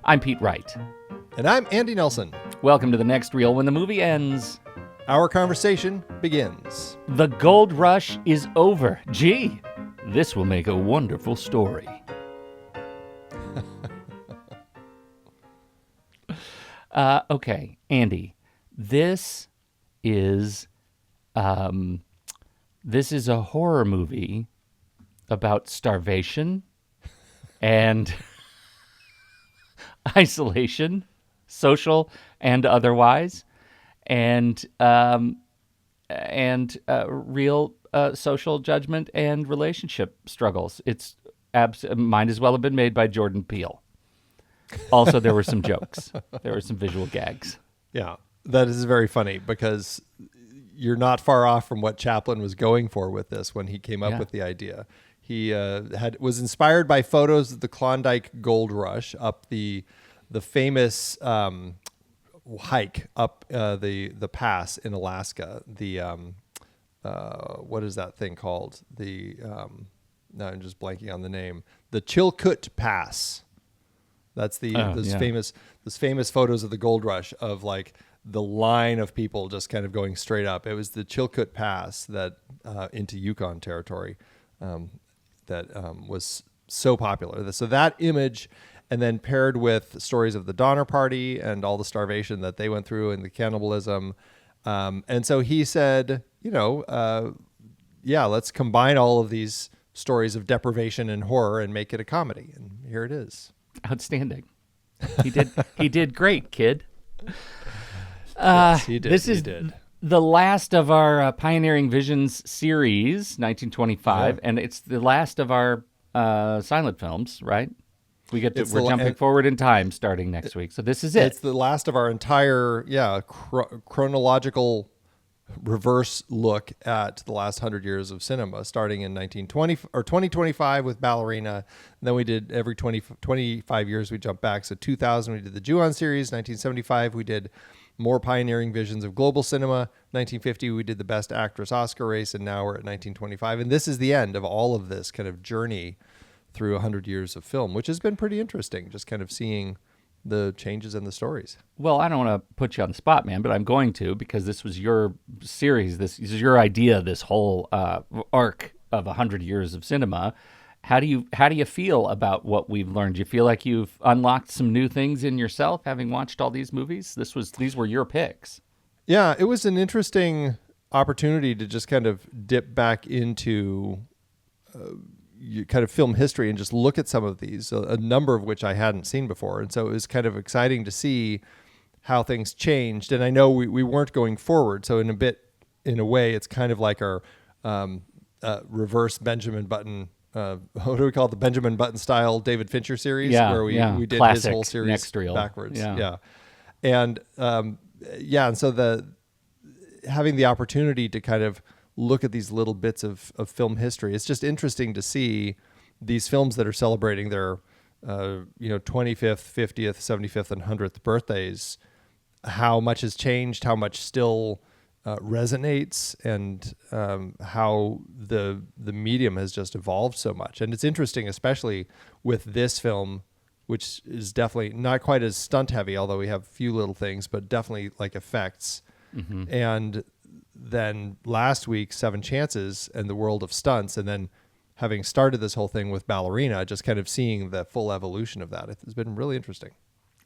I'm Pete Wright. And I'm Andy Nelson. Welcome to The Next Reel. When the movie ends, our conversation begins. The gold rush is over. Gee, this will make a wonderful story. Okay, Andy, this is a horror movie about starvation and isolation, social and otherwise, and real social judgment and relationship struggles. It's might as well have been made by Jordan Peele. Also, there were some jokes. There were some visual gags. Yeah, that is very funny because you're not far off from what Chaplin was going for with this when he came up with the idea. He was inspired by photos of the Klondike Gold Rush up the famous hike up the pass in Alaska. The what is that thing called? Now I'm just blanking on the name. The Chilkoot Pass. That's those famous photos of the Gold Rush of like the line of people just kind of going straight up. It was the Chilkoot Pass that into Yukon territory that was so popular. So that image, and then paired with stories of the Donner Party and all the starvation that they went through and the cannibalism. And so he said, let's combine all of these stories of deprivation and horror and make it a comedy. And here it is. Outstanding. He did great, kid. Yes, he did. This is the last of our Pioneering Visions series, 1925, and it's the last of our silent films, right? We're jumping forward in time starting next week. So this is it. It's the last of our entire chronological reverse look at the last 100 years of cinema, starting in 2025 with Ballerina. And then we did every 25 years we jumped back. So 2000 we did the Ju-on series. 1975 we did more Pioneering Visions of global cinema. 1950 we did the Best Actress Oscar race, and now we're at 1925. And this is the end of all of this kind of journey through 100 years of film, which has been pretty interesting, just kind of seeing the changes in the stories. Well, I don't want to put you on the spot, man, but I'm going to, because this was your series. This is your idea, this whole arc of 100 years of cinema. How do you feel about what we've learned? Do you feel like you've unlocked some new things in yourself, having watched all these movies? These were your picks. Yeah, it was an interesting opportunity to just kind of dip back into kind of film history and just look at some of these, a number of which I hadn't seen before. And so it was kind of exciting to see how things changed. And I know we weren't going forward. So in a way, it's kind of like our reverse Benjamin Button, what do we call it? The Benjamin Button style David Fincher series, where we did classic his whole series next reel backwards. Yeah. And and so having the opportunity to kind of look at these little bits of film history, it's just interesting to see these films that are celebrating their 25th, 50th, 75th, and 100th birthdays, how much has changed, how much still resonates, and how the medium has just evolved so much. And it's interesting, especially with this film, which is definitely not quite as stunt heavy, although we have a few little things, but definitely like effects. Mm-hmm. And then last week, Seven Chances and the world of stunts, and then having started this whole thing with Ballerina, just kind of seeing the full evolution of that. It's been really interesting.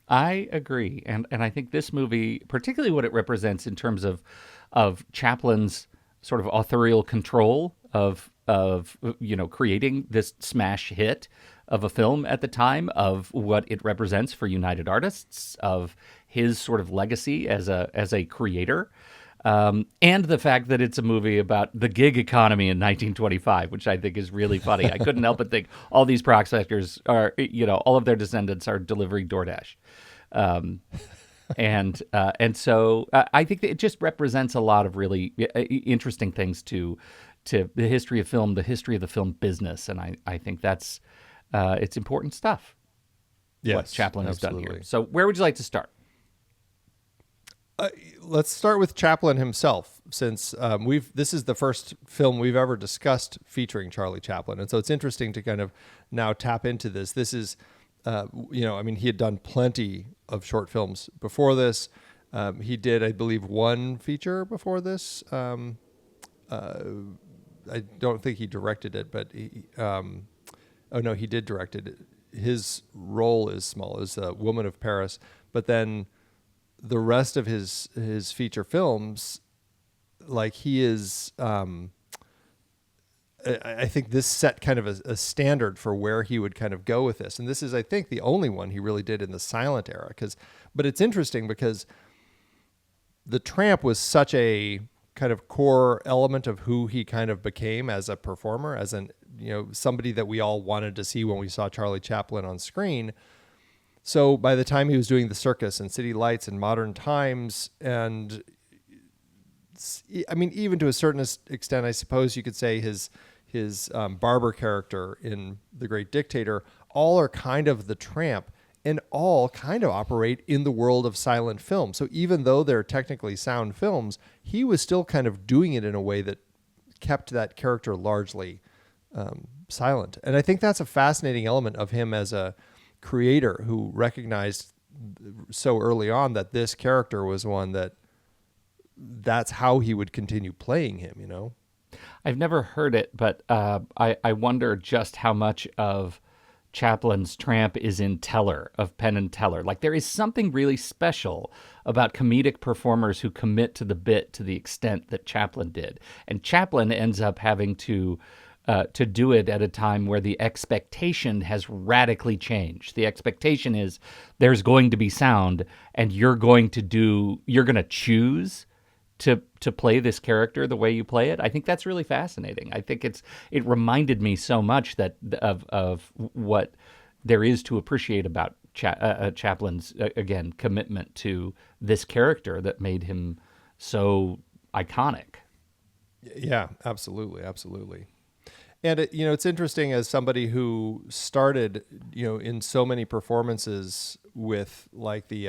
I agree. And I think this movie, particularly what it represents in terms of Chaplin's sort of authorial control of creating this smash hit of a film at the time, of what it represents for United Artists, of his sort of legacy as a creator. And the fact that it's a movie about the gig economy in 1925, which I think is really funny. I couldn't help but think all these prospectors are, all of their descendants are delivering DoorDash. And so I think that it just represents a lot of really interesting things to the history of film, the history of the film business. And I think that's it's important stuff. Yes, what Chaplin has absolutely. done here. So where would you like to start? Let's start with Chaplin himself, since this is the first film we've ever discussed featuring Charlie Chaplin, and so it's interesting to kind of now tap into this. This is I mean, he had done plenty of short films before this. He did, I believe, one feature before this. I don't think he directed it, but oh no, he did direct it. His role is small, as a Woman of Paris, but then the rest of his feature films, like he is, I think this set kind of a standard for where he would kind of go with this. And this is, I think, the only one he really did in the silent era. But it's interesting because The Tramp was such a kind of core element of who he kind of became as a performer, as somebody that we all wanted to see when we saw Charlie Chaplin on screen. So by the time he was doing The Circus and City Lights and Modern Times, and I mean, even to a certain extent, I suppose you could say his barber character in The Great Dictator, all are kind of The Tramp, and all kind of operate in the world of silent film. So even though they're technically sound films, he was still kind of doing it in a way that kept that character largely silent. And I think that's a fascinating element of him as a creator, who recognized so early on that this character was one that's how he would continue playing him, you know? I've never heard it, but I wonder just how much of Chaplin's Tramp is in Teller, of Penn and Teller. Like, there is something really special about comedic performers who commit to the bit to the extent that Chaplin did. And Chaplin ends up having to do it at a time where the expectation has radically changed. The expectation is there's going to be sound, and you're going to choose to play this character the way you play it. I think that's really fascinating. I think it reminded me so much of what there is to appreciate about Chaplin's again commitment to this character that made him so iconic. Yeah, absolutely. And it's interesting, as somebody who started, in so many performances with like the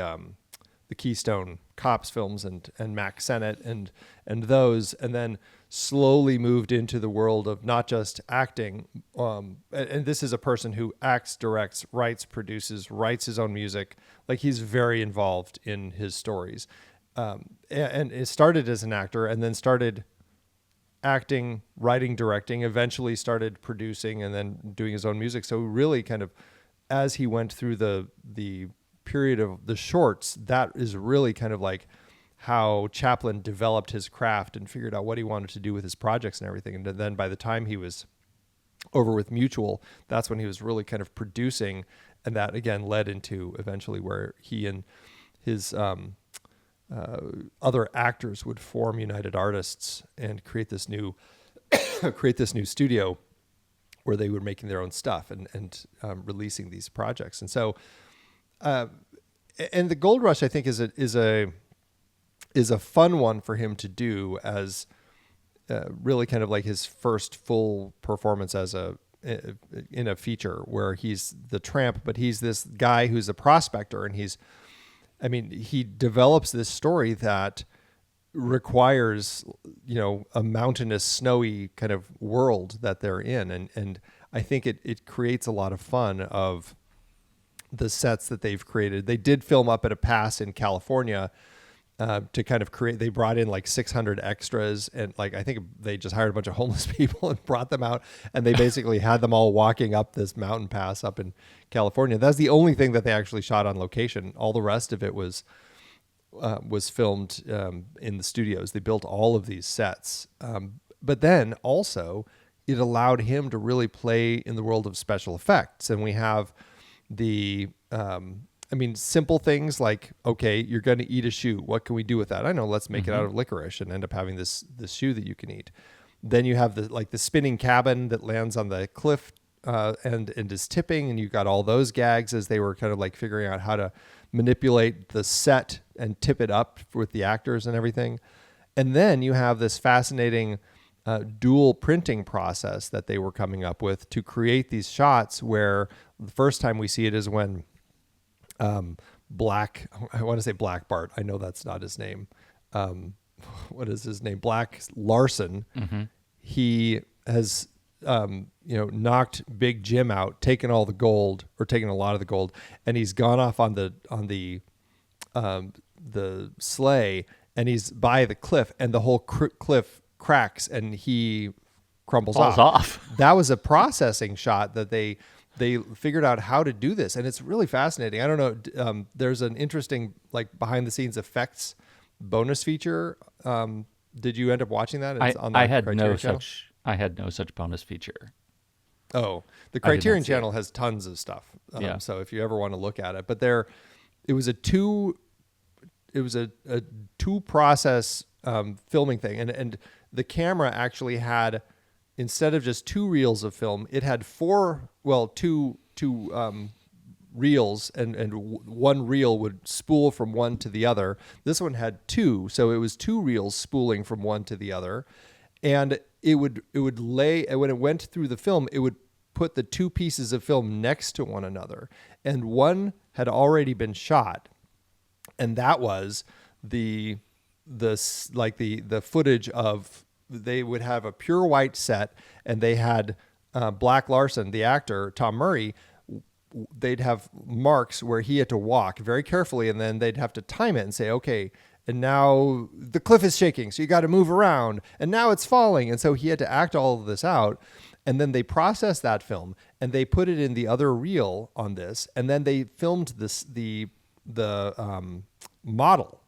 Keystone Cops films and Mack Sennett and those, and then slowly moved into the world of not just acting. And this is a person who acts, directs, writes, produces, writes his own music. Like, he's very involved in his stories. And it started as an actor, and then started acting, writing, directing, eventually started producing, and then doing his own music. So really kind of, as he went through the period of the shorts, that is really kind of like how Chaplin developed his craft and figured out what he wanted to do with his projects and everything. And then by the time he was over with Mutual, that's when he was really kind of producing, and that again led into eventually where he and his other actors would form United Artists and create this new studio where they were making their own stuff and releasing these projects. And so and the Gold Rush, I think, is a fun one for him to do, as really kind of like his first full performance as in a feature, where he's the tramp, but he's this guy who's a prospector, and he develops this story that requires, a mountainous, snowy kind of world that they're in. And I think it creates a lot of fun of the sets that they've created. They did film up at a pass in California to kind of create, they brought in like 600 extras, and like, I think they just hired a bunch of homeless people and brought them out, and they basically had them all walking up this mountain pass up in California. That's the only thing that they actually shot on location. All the rest of it was filmed in the studios. They built all of these sets. But then also it allowed him to really play in the world of special effects. And we have simple things like, okay, you're going to eat a shoe. What can we do with that? I know, let's make it out of licorice and end up having this shoe that you can eat. Then you have the spinning cabin that lands on the cliff and is tipping, and you've got all those gags as they were kind of like figuring out how to manipulate the set and tip it up with the actors and everything. And then you have this fascinating dual printing process that they were coming up with to create these shots, where the first time we see it is when I want to say Black Bart. I know that's not his name. What is his name? Black Larson. Mm-hmm. He has knocked Big Jim out, taken all the gold or taken a lot of the gold, and he's gone off on the sleigh, and he's by the cliff, and the whole cliff cracks, and he crumbles Falls off. That was a processing shot that they figured out how to do this, and it's really fascinating. I don't know. There's an interesting behind the scenes effects bonus feature. Did you end up watching that? It's on the I had Criterion no channel? such bonus feature. Oh, the I did not Criterion see it. channel has tons of stuff. Yeah. So if you ever want to look at it, but it was a two process filming thing, and the camera actually had, instead of just 2 reels of film, it had two reels, and one reel would spool from one to the other. This one had 2, so it was 2 reels spooling from one to the other, and it would lay, when it went through the film, it would put the 2 pieces of film next to one another, and one had already been shot, and that was the footage of, they would have a pure white set, and they had Black Larson, the actor, Tom Murray, they'd have marks where he had to walk very carefully, and then they'd have to time it and say, okay, and now the cliff is shaking, so you got to move around, and now it's falling. And so he had to act all of this out, and then they processed that film, and they put it in the other reel on this, and then they filmed the model,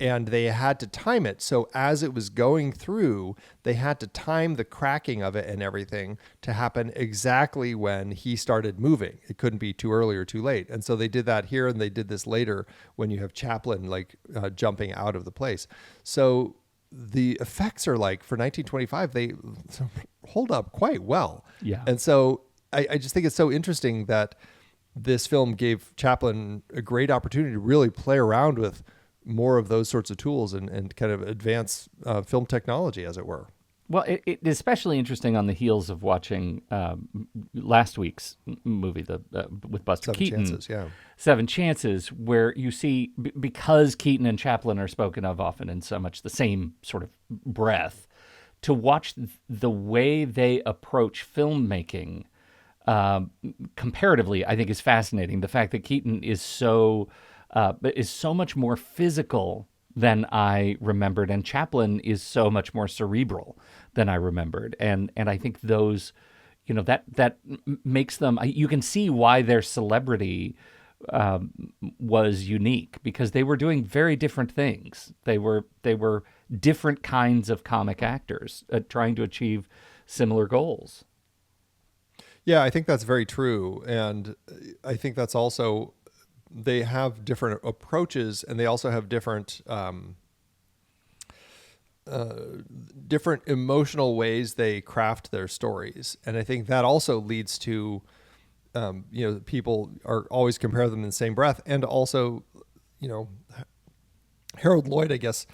and they had to time it. So as it was going through, they had to time the cracking of it and everything to happen exactly when he started moving. It couldn't be too early or too late. And so they did that here, and they did this later when you have Chaplin jumping out of the place. So the effects are for 1925, they hold up quite well. Yeah. And so I just think it's so interesting that this film gave Chaplin a great opportunity to really play around with more of those sorts of tools and kind of advance film technology, as it were. Well, it is especially interesting on the heels of watching last week's movie, with Buster Keaton, Seven Chances, where you see, because Keaton and Chaplin are spoken of often in so much the same sort of breath, to watch the way they approach filmmaking comparatively, I think is fascinating. The fact that Keaton is so much more physical than I remembered, and Chaplin is so much more cerebral than I remembered. And I think those, that makes them, you can see why their celebrity was unique, because they were doing very different things. They were different kinds of comic actors trying to achieve similar goals. Yeah, I think that's very true. And I think that's also, they have different approaches, and they also have different different emotional ways they craft their stories. And I think that also leads to, people are always compare them in the same breath. And also, Harold Lloyd, I guess,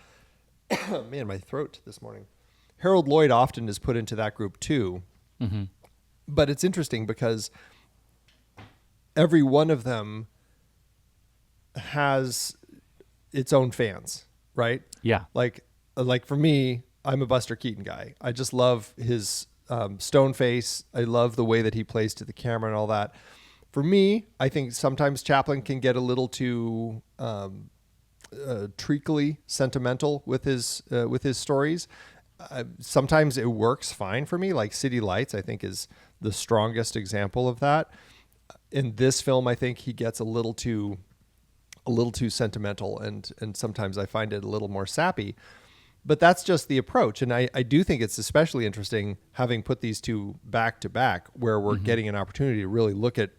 man, my throat this morning. Harold Lloyd often is put into that group too. Mm-hmm. But it's interesting because every one of them has its own fans, right? Yeah. Like for me, I'm a Buster Keaton guy. I just love his stone face. I love the way that he plays to the camera and all that. For me, I think sometimes Chaplin can get a little too treacly sentimental with his stories. Sometimes it works fine for me. Like City Lights, I think, is the strongest example of that. In this film, I think he gets a little too sentimental, and sometimes I find it a little more sappy. But that's just the approach. And I do think it's especially interesting having put these two back to back, where we're getting an opportunity to really look at,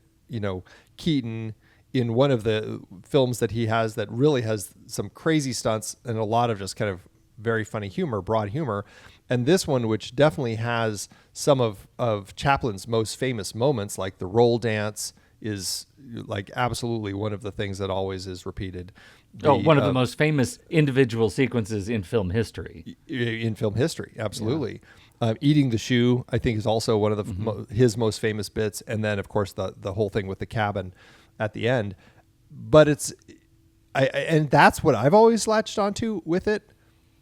Keaton in one of the films that he has that really has some crazy stunts and a lot of just kind of very funny humor, broad humor. And this one, which definitely has some of Chaplin's most famous moments, like the roll dance is absolutely one of the things that always is repeated. One of the most famous individual sequences in film history. In film history, absolutely. Yeah. Eating the shoe, I think, is also one of the his most famous bits. And then, of course, the whole thing with the cabin at the end. But and that's what I've always latched onto with it.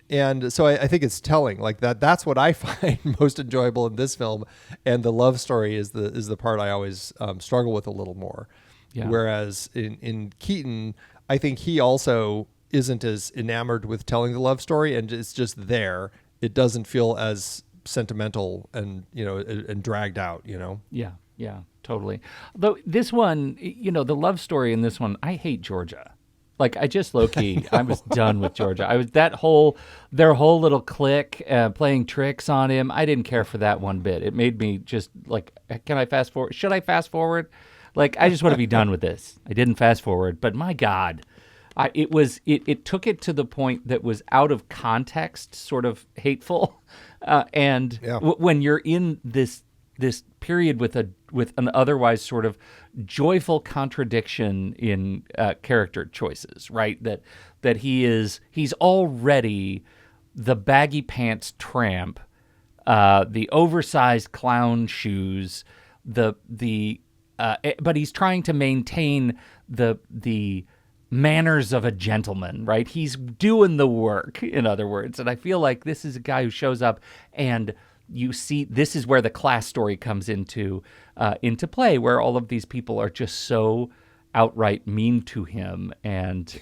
And so I think it's telling, like that's what I find most enjoyable in this film, and the love story is the part I always struggle with a little more. Yeah. Whereas in Keaton, I think he also isn't as enamored with telling the love story, and it's just there. It doesn't feel as sentimental and and dragged out. Yeah, yeah, totally. Though this one, the love story in this one, I hate Georgia. Like, I just low-key, I was done with Georgia. I was their whole little clique playing tricks on him. I didn't care for that one bit. It made me just like, can I fast forward? Should I fast forward? Like, I just want to be done with this. I didn't fast forward, but my God, it took it to the point that was out of context, sort of hateful. And Yeah. When you're in this period with an otherwise sort of joyful contradiction in character choices, right? That he's already the baggy pants tramp, the oversized clown shoes, but he's trying to maintain the manners of a gentleman, right? He's doing the work, in other words. And I feel like this is a guy who shows up, and you see this is where the class story comes into play, where all of these people are just so outright mean to him and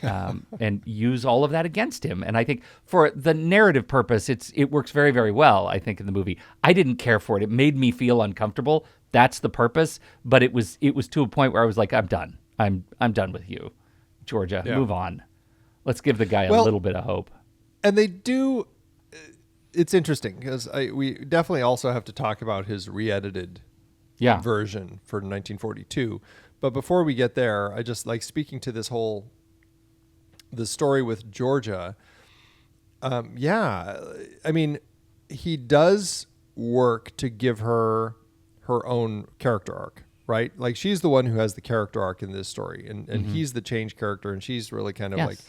use all of that against him. And I think for the narrative purpose, it works very, very well, I think, in the movie. I didn't care for it. It made me feel uncomfortable. That's the purpose. But it was to a point where I was like, I'm done. I'm done with you, Georgia. Yeah. Move on. Let's give the guy a little bit of hope. And they do. It's interesting because we definitely also have to talk about his re-edited version for 1942. But before we get there, I just like speaking to the story with Georgia. I mean, he does work to give her own character arc, right? Like, she's the one who has the character arc in this story, and he's the change character, and she's really kind of like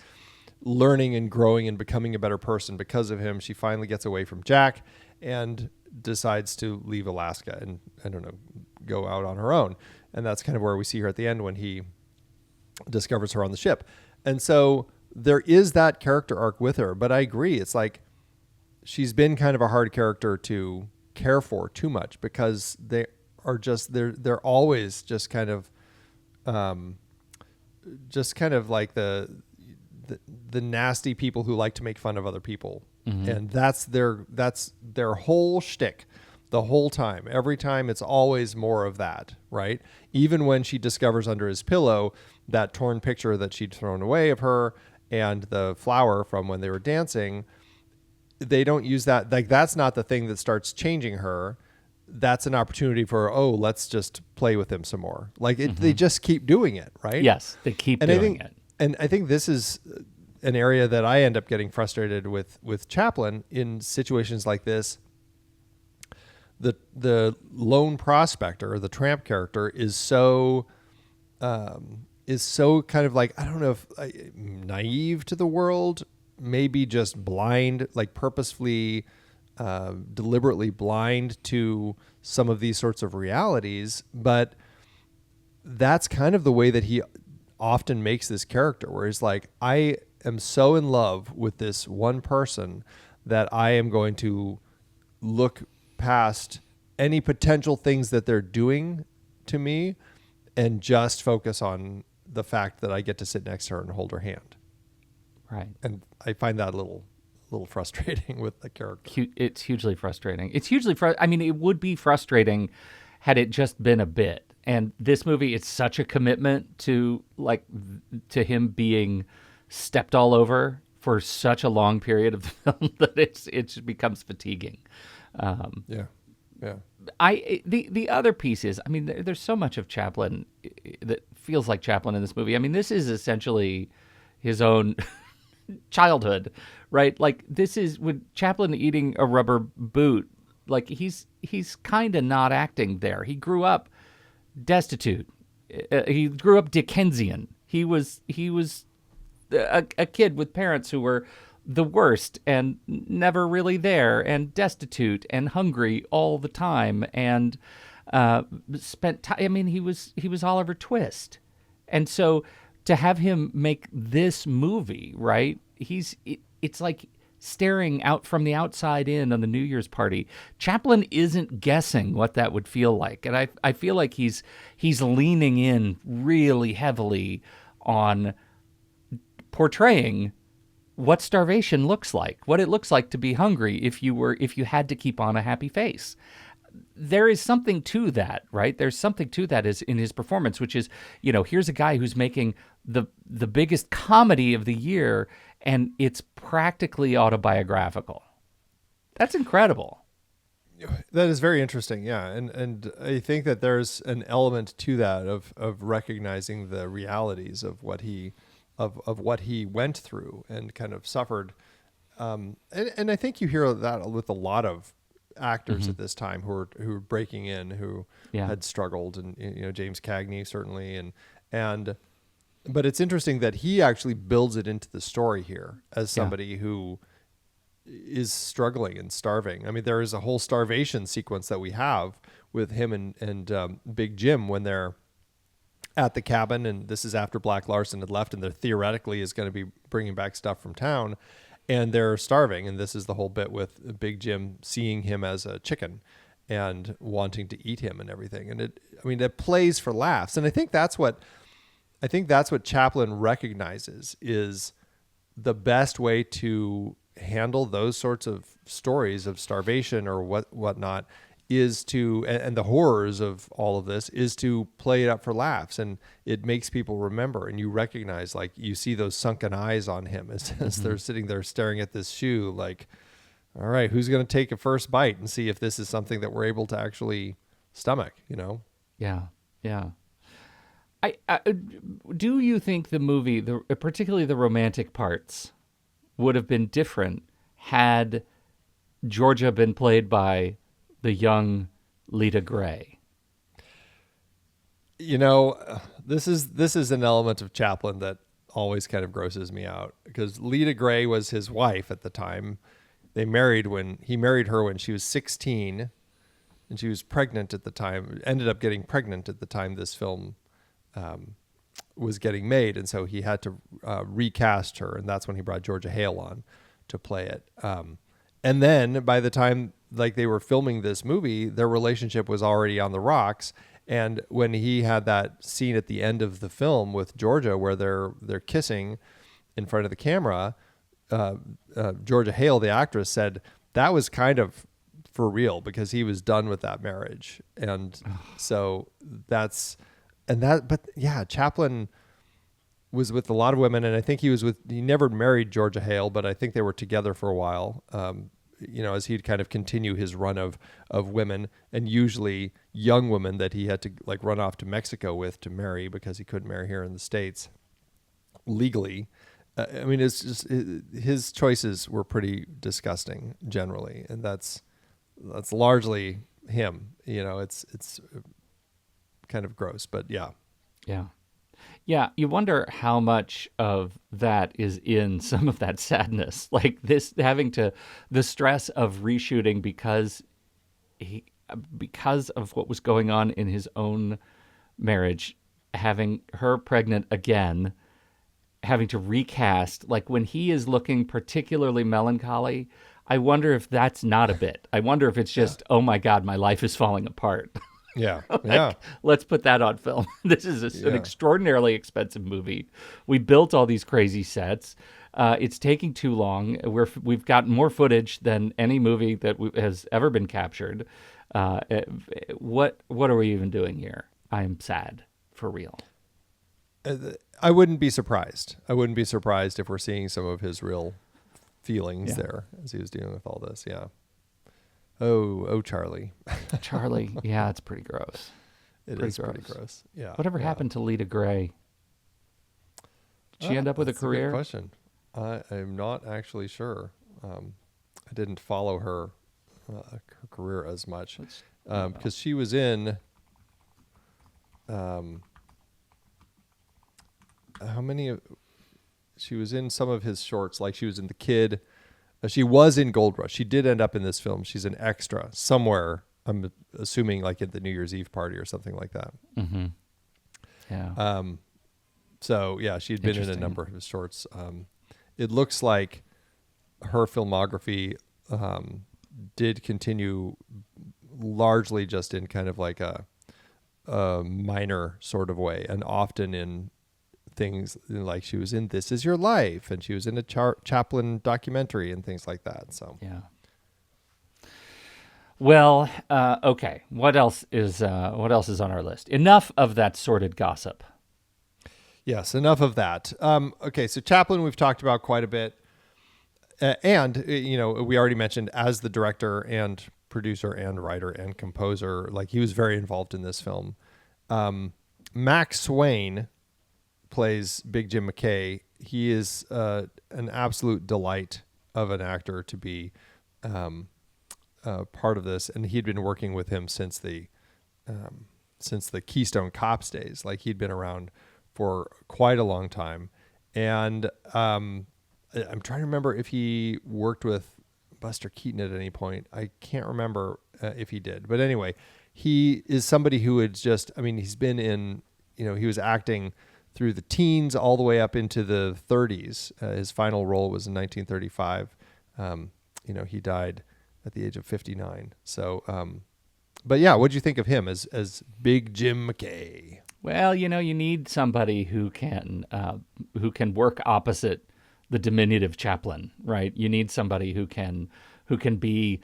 learning and growing and becoming a better person because of him. She finally gets away from Jack and decides to leave Alaska and, I don't know, go out on her own. And that's kind of where we see her at the end when he discovers her on the ship. And so there is that character arc with her, but I agree. It's like she's been kind of a hard character to care for too much because they are just, they're always just kind of like the nasty people who like to make fun of other people. Mm-hmm. And that's their whole shtick the whole time. Every time it's always more of that, right? Even when she discovers under his pillow that torn picture that she'd thrown away of her and the flower from when they were dancing, they don't use that. Like, that's not the thing that starts changing her. That's an opportunity for, let's just play with him some more. Like, they just keep doing it, right? Yes, they keep doing it. And I think this is an area that I end up getting frustrated with Chaplin in situations like this. The lone prospector, the tramp character, is so kind of like, I don't know if naive to the world, maybe just blind, like purposefully, deliberately blind to some of these sorts of realities. But that's kind of the way that he often makes this character, where he's like, I am so in love with this one person that I am going to look past any potential things that they're doing to me and just focus on the fact that I get to sit next to her and hold her hand. Right. And I find that a little frustrating with the character. It's hugely frustrating. I mean, it would be frustrating had it just been a bit. And this movie, it's such a commitment to him being stepped all over for such a long period of the film that it just becomes fatiguing. Yeah. The other piece is, I mean, there's so much of Chaplin that feels like Chaplin in this movie. I mean, this is essentially his own childhood, right? Like, this is with Chaplin eating a rubber boot. Like, he's kind of not acting there. He grew up destitute. He grew up Dickensian. He was a kid with parents who were the worst and never really there and destitute and hungry all the time and spent time. I mean, he was Oliver Twist. And so to have him make this movie, right? It's like staring out from the outside in on the New Year's party. Chaplin isn't guessing what that would feel like. And I feel like he's leaning in really heavily on portraying what starvation looks like, what it looks like to be hungry if you had to keep on a happy face. There is something to that, right? There's something to that is in his performance, which is, here's a guy who's making the biggest comedy of the year, and it's practically autobiographical. That's incredible. That is very interesting, yeah, and I think that there's an element to that of recognizing the realities of what he went through and kind of suffered, and I think you hear that with a lot of actors at this time who were breaking in, who had struggled, and James Cagney certainly, and but it's interesting that he actually builds it into the story here as somebody who is struggling and starving. I mean, there is a whole starvation sequence that we have with him and Big Jim when they're at the cabin, and this is after Black Larson had left, and there theoretically is going to be bringing back stuff from town, and they're starving. And this is the whole bit with Big Jim seeing him as a chicken and wanting to eat him and everything. And it plays for laughs. And I think that's what Chaplin recognizes is the best way to handle those sorts of stories of starvation or whatnot is to, and the horrors of all of this, is to play it up for laughs, and it makes people remember, and you recognize, like, you see those sunken eyes on him as they're sitting there staring at this shoe, like, all right, who's going to take a first bite and see if this is something that we're able to actually stomach, Yeah. Do you think the movie, particularly the romantic parts, would have been different had Georgia been played by the young Lita Gray? This is an element of Chaplin that always kind of grosses me out, because Lita Gray was his wife at the time. He married her when she was 16, and she was pregnant at the time, ended up getting pregnant at the time this film was getting made, and so he had to recast her, and that's when he brought Georgia Hale on to play it. And then by the time they were filming this movie, their relationship was already on the rocks. And when he had that scene at the end of the film with Georgia where they're kissing in front of the camera, Georgia Hale, the actress, said that was kind of for real because he was done with that marriage. And so but yeah, Chaplin was with a lot of women, and I think he never married Georgia Hale, but I think they were together for a while, as he'd kind of continue his run of women, and usually young women that he had to run off to Mexico with to marry because he couldn't marry here in the States legally. It's just his choices were pretty disgusting generally, and that's largely him. It's kind of gross, but yeah. Yeah, you wonder how much of that is in some of that sadness, like this having the stress of reshooting because of what was going on in his own marriage, having her pregnant again, having to recast, like when he is looking particularly melancholy. I wonder if that's not a bit. I wonder if it's just, oh my God, my life is falling apart. Yeah. Yeah. Let's put that on film. This is an extraordinarily expensive movie. We built all these crazy sets. It's taking too long. We've got more footage than any movie that has ever been captured. What are we even doing here? I am sad, for real. I wouldn't be surprised. I wouldn't be surprised if we're seeing some of his real feelings there as he was dealing with all this. Yeah. Oh, Charlie. Charlie. Yeah, it's pretty gross. Pretty gross. Yeah. Whatever happened to Lita Gray? Did she end up with a career? That's a good question. I'm not actually sure. I didn't follow her career as much because she was in she was in some of his shorts, like she was in The Kid. She was in Gold Rush. She did end up in this film. She's an extra somewhere. I'm assuming like at the New Year's Eve party or something like that. Mm-hmm. Yeah. So yeah, she'd been in a number of his shorts. It looks like her filmography did continue largely just in kind of like a minor sort of way, and often in things like she was in This Is Your Life, and she was in a Chaplin documentary and things like that. So Yeah. Well, okay. What else is on our list? Enough of that sordid gossip. yes, enough of that. Okay, so Chaplin we've talked about quite a bit, and we already mentioned as the director and producer and writer and composer, like he was very involved in this film. Mack Swain plays Big Jim McKay. He is an absolute delight of an actor to be part of this, and he'd been working with him since the Keystone Cops days. Like he'd been around for quite a long time, and I'm trying to remember if he worked with Buster Keaton at any point. I can't remember if he did, but anyway, he is somebody who would just, I mean, he's been in, he was acting through the teens all the way up into the 30s. His final role was in 1935. He died at the age of 59. So, but yeah, what'd you think of him as Big Jim McKay? Well, you need somebody who can work opposite the diminutive Chaplin, right? You need somebody who can be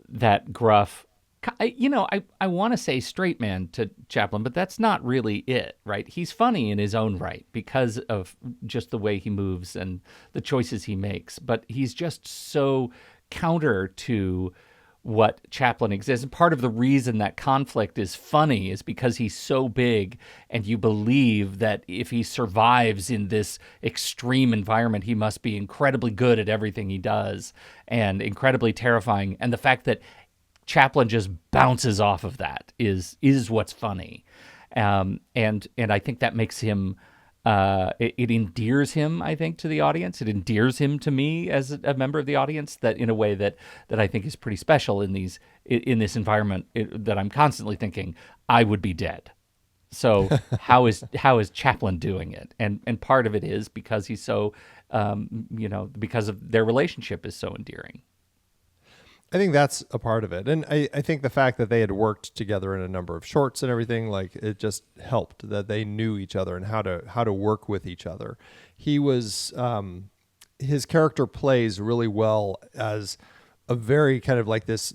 that gruff. I want to say straight man to Chaplin, but that's not really it, right? He's funny in his own right because of just the way he moves and the choices he makes, but he's just so counter to what Chaplin exists. And part of the reason that conflict is funny is because he's so big, and you believe that if he survives in this extreme environment, he must be incredibly good at everything he does and incredibly terrifying. And the fact that Chaplin just bounces off of that is what's funny. And I think that makes him, it endears him, I think, to the audience. It endears him to me as a member of the audience, that in a way that I think is pretty special in this environment that I'm constantly thinking I would be dead. So how is Chaplin doing it? And part of it is because he's so, because of their relationship is so endearing. I think that's a part of it. And I think the fact that they had worked together in a number of shorts and everything, like it just helped that they knew each other and how to work with each other. He was, his character plays really well as a very kind of like this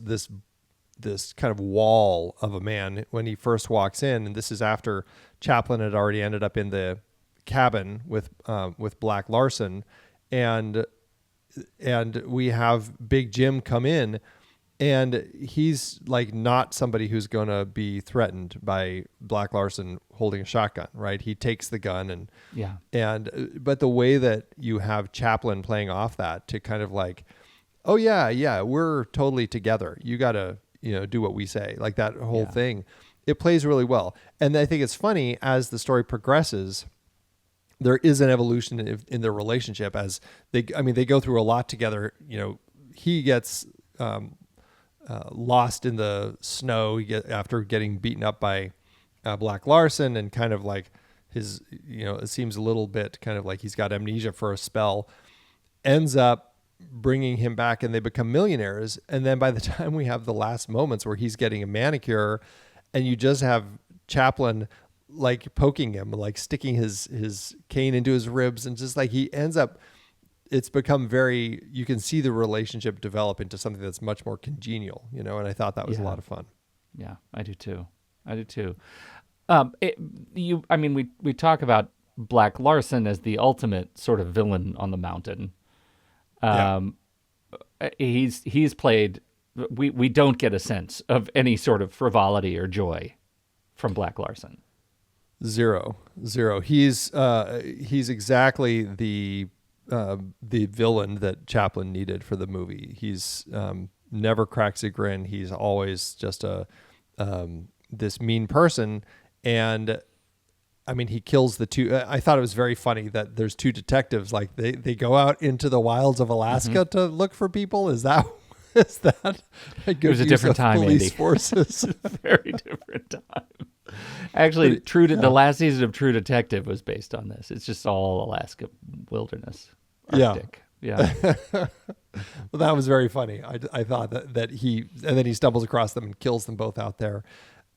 kind of wall of a man when he first walks in. And this is after Chaplin had already ended up in the cabin with Black Larson, and we have Big Jim come in, and he's like not somebody who's going to be threatened by Black Larson holding a shotgun, right? He takes the gun but the way that you have Chaplin playing off that to kind of like, oh yeah, we're totally together. You got to, do what we say, like that whole thing. It plays really well. And I think it's funny as the story progresses, there is an evolution in their relationship as they go through a lot together. He gets lost in the snow after getting beaten up by Black Larson, and kind of like his, it seems a little bit kind of like he's got amnesia for a spell, ends up bringing him back, and they become millionaires. And then by the time we have the last moments where he's getting a manicure, and you just have Chaplin like poking him, like sticking his cane into his ribs, and just like he ends up, it's become very, you can see the relationship develop into something that's much more congenial, and I thought that was a lot of fun. Yeah, I do too. We talk about Black Larson as the ultimate sort of villain on the mountain. He's played, we don't get a sense of any sort of frivolity or joy from Black Larson. Zero. He's exactly the villain that Chaplin needed for the movie. He's never cracks a grin. He's always just this mean person. And I mean, he kills the two. I thought it was very funny that there's two detectives. Like they go out into the wilds of Alaska to look for people. Is that a good it was a different time, police Andy. Forces? Very different time. Actually, the last season of True Detective was based on this. It's just all Alaska wilderness, Arctic. Yeah. Well, that was very funny. I thought that and then he stumbles across them and kills them both out there.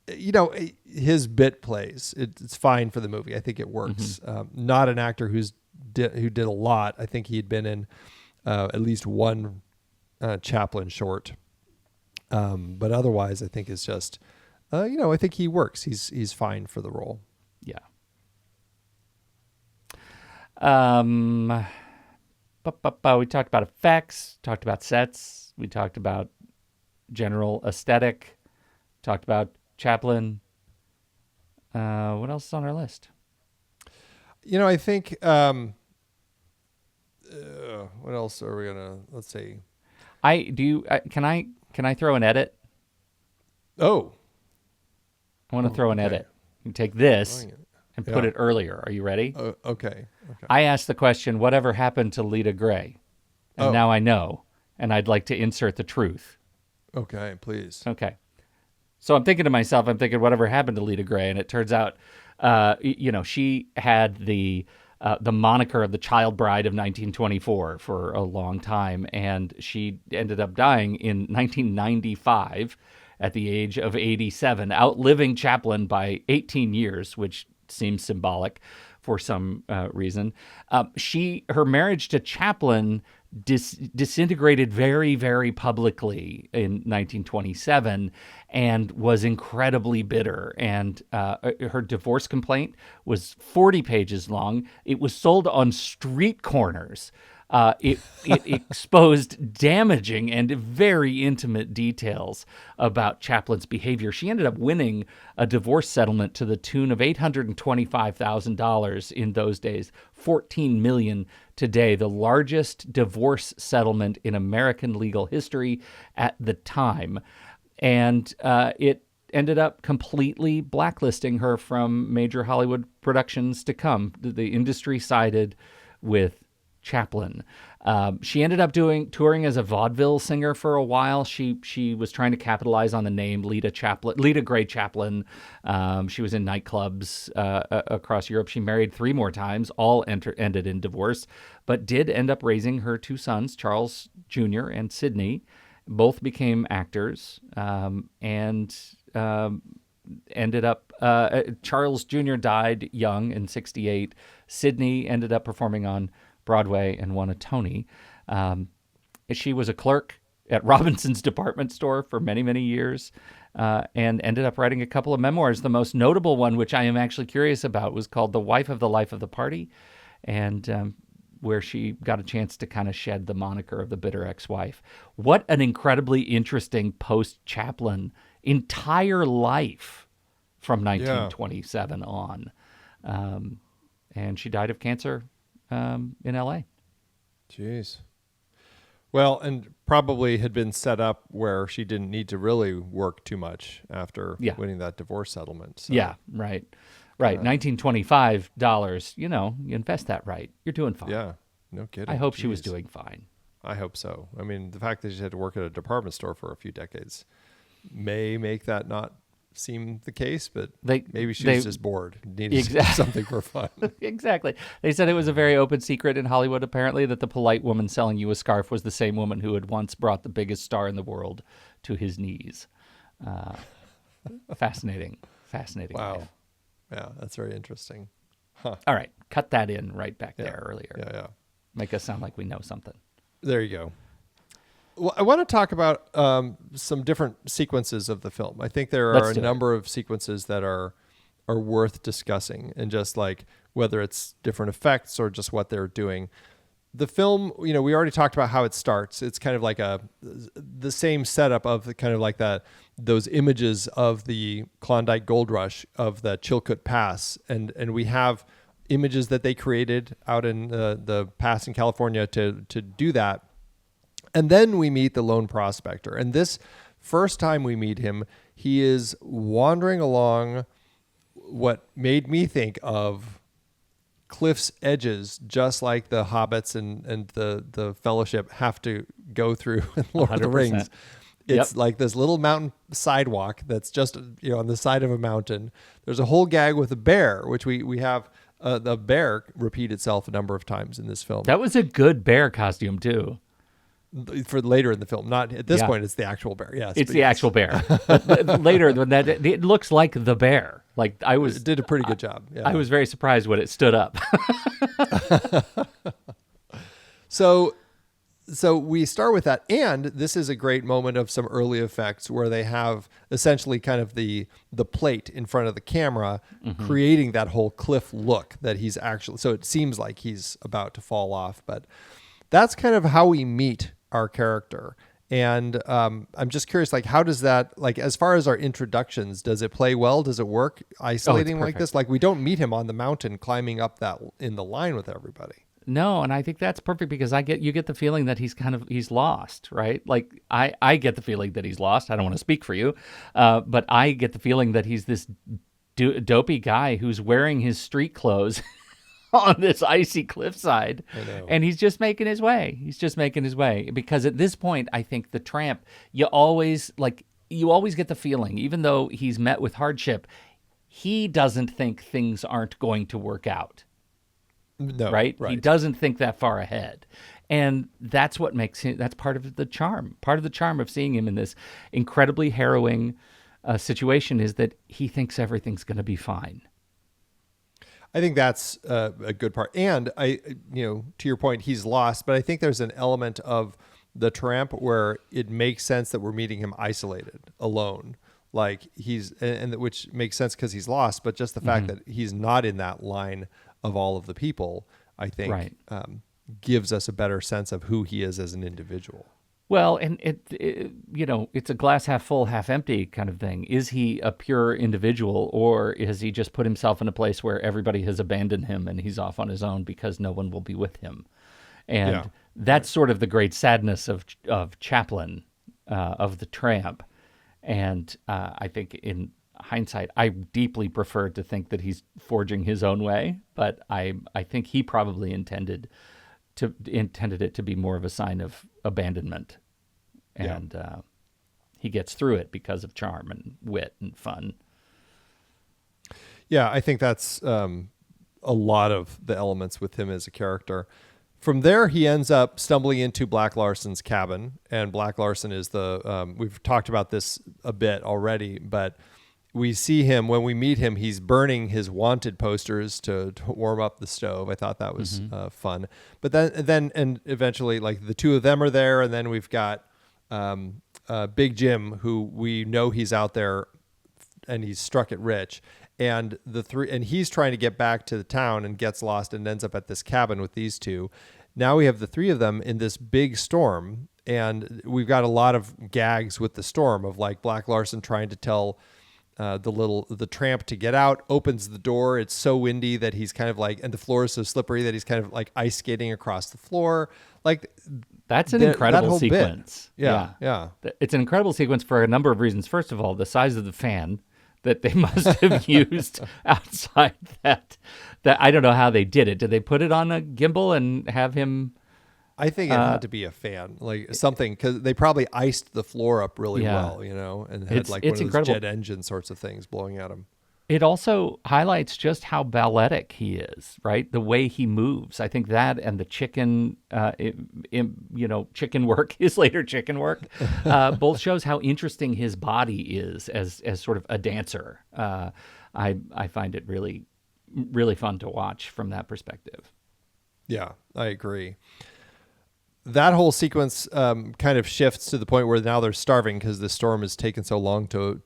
His bit plays. It's fine for the movie. I think it works. Not an actor who did a lot. I think he'd been in at least one Chaplin short. But otherwise, I think it's just, I think he works. He's fine for the role. Yeah. We talked about effects, talked about sets, we talked about general aesthetic, talked about Chaplin. What else is on our list? I think, what else are we gonna? Let's see. Can I throw an edit? Oh, I want to throw an edit. You take this and put it earlier. Are you ready? Okay. I asked the question, whatever happened to Lita Gray? And now I know, and I'd like to insert the truth. Okay, please. Okay. So I'm thinking to myself, whatever happened to Lita Gray? And it turns out, she had the moniker of the child bride of 1924 for a long time, and she ended up dying in 1995 at the age of 87, outliving Chaplin by 18 years, which seems symbolic for some reason. Her marriage to Chaplin disintegrated very, very publicly in 1927 and was incredibly bitter. And her divorce complaint was 40 pages long. It was sold on street corners. It exposed damaging and very intimate details about Chaplin's behavior. She ended up winning a divorce settlement to the tune of $825,000 in those days, $14 million today, the largest divorce settlement in American legal history at the time. And it ended up completely blacklisting her from major Hollywood productions to come. The industry sided with Chaplin. She ended up touring as a vaudeville singer for a while. She was trying to capitalize on the name Lita Gray Chaplin. She was in nightclubs across Europe. She married 3 more times, all ended in divorce, but did end up raising her 2 sons, Charles Jr. and Sidney. Both became actors, and ended up Charles Jr. died young in 1968. Sidney ended up performing on Broadway and won a Tony. She was a clerk at Robinson's department store for many, many years, and ended up writing a couple of memoirs. The most notable one, which I am actually curious about, was called The Wife of the Life of the Party, and where she got a chance to kind of shed the moniker of the bitter ex-wife. What an incredibly interesting post-Chaplin entire life from 1927 on. And she died of cancer in L.A. Jeez. Well, and probably had been set up where she didn't need to really work too much after winning that divorce settlement. So. Yeah, right. $1925, you invest that right. You're doing fine. Yeah, no kidding. I hope she was doing fine. I hope so. I mean, the fact that she had to work at a department store for a few decades may make that not seem the case, but maybe she was just bored, needed something for fun. Exactly. They said it was a very open secret in Hollywood, apparently, that the polite woman selling you a scarf was the same woman who had once brought the biggest star in the world to his knees. Fascinating. Wow. Life. Yeah, that's very interesting. Huh. All right. Cut that in right back there earlier. Yeah. Make us sound like we know something. There you go. Well, I want to talk about some different sequences of the film. I think there are a number of sequences that are worth discussing, and just like whether it's different effects or just what they're doing. The film, we already talked about how it starts. It's kind of like the same setup of kind of like those images of the Klondike Gold Rush of the Chilkoot Pass, and we have images that they created out in the pass in California to do that. And then we meet the lone prospector. And this first time we meet him, he is wandering along what made me think of cliff's edges, just like the hobbits and the Fellowship have to go through in Lord 100%. Of the Rings. It's like this little mountain sidewalk that's just on the side of a mountain. There's a whole gag with a bear, which we have the bear repeat itself a number of times in this film. That was a good bear costume too. For later in the film, not at this Yeah. point, it's the actual bear. Yes, It's the actual bear. But later, when that it looks like the bear. Like it did a pretty good job. Yeah. I was very surprised when it stood up. So we start with that, and this is a great moment of some early effects where they have essentially kind of the plate in front of the camera, creating that whole cliff look that he's actually. So it seems like he's about to fall off, but that's kind of how we meet our character. And I'm just curious, like, how does that, like, as far as our introductions, does it play well? Does it work isolating like this? Like, we don't meet him on the mountain climbing up that in the line with everybody. No, and I think that's perfect because you get the feeling that he's lost, right? Like I get the feeling that he's lost. I don't want to speak for you, but I get the feeling that he's this dopey guy who's wearing his street clothes on this icy cliffside, and he's just making his way. He's just making his way because at this point, I think the tramp, you always get the feeling, even though he's met with hardship, he doesn't think things aren't going to work out. No, right? He doesn't think that far ahead. And that's what makes him, that's part of the charm. Part of the charm of seeing him in this incredibly harrowing situation is that he thinks everything's going to be fine. I think that's a good part. And to your point, he's lost, but I think there's an element of the tramp where it makes sense that we're meeting him isolated, alone. Like which makes sense because he's lost, but just the fact that he's not in that line of all of the people, I think, gives us a better sense of who he is as an individual. Well, and it's a glass half full, half empty kind of thing. Is he a pure individual, or has he just put himself in a place where everybody has abandoned him and he's off on his own because no one will be with him? And that's sort of the great sadness of Chaplin, of the tramp. And I think in hindsight, I deeply prefer to think that he's forging his own way, but I think he probably intended it to be more of a sign of abandonment, and he gets through it because of charm and wit and fun. Yeah, I think that's a lot of the elements with him as a character. From there, he ends up stumbling into Black Larson's cabin, and Black Larson is we've talked about this a bit already, but we see him, when we meet him, he's burning his wanted posters to warm up the stove. I thought that was fun. But then eventually, like, the two of them are there, and then we've got Big Jim, who we know he's out there, and he's struck it rich. And he's trying to get back to the town and gets lost and ends up at this cabin with these two. Now we have the three of them in this big storm, and we've got a lot of gags with the storm of, like, Black Larson trying to tell the tramp to get out, opens the door. It's so windy that he's kind of like, and the floor is so slippery that he's kind of like ice skating across the floor. Like, that's an incredible sequence. Yeah. It's an incredible sequence for a number of reasons. First of all, the size of the fan that they must have used outside that I don't know how they did it. Did they put it on a gimbal and have him? I think it had to be a fan, like something, because they probably iced the floor up really well, and had one of those jet engine sorts of things blowing at him. It also highlights just how balletic he is, right? The way he moves. I think that and the chicken, chicken work, his later chicken work, both shows how interesting his body is as sort of a dancer. I find it really, really fun to watch from that perspective. Yeah, I agree. That whole sequence kind of shifts to the point where now they're starving because the storm has taken so long to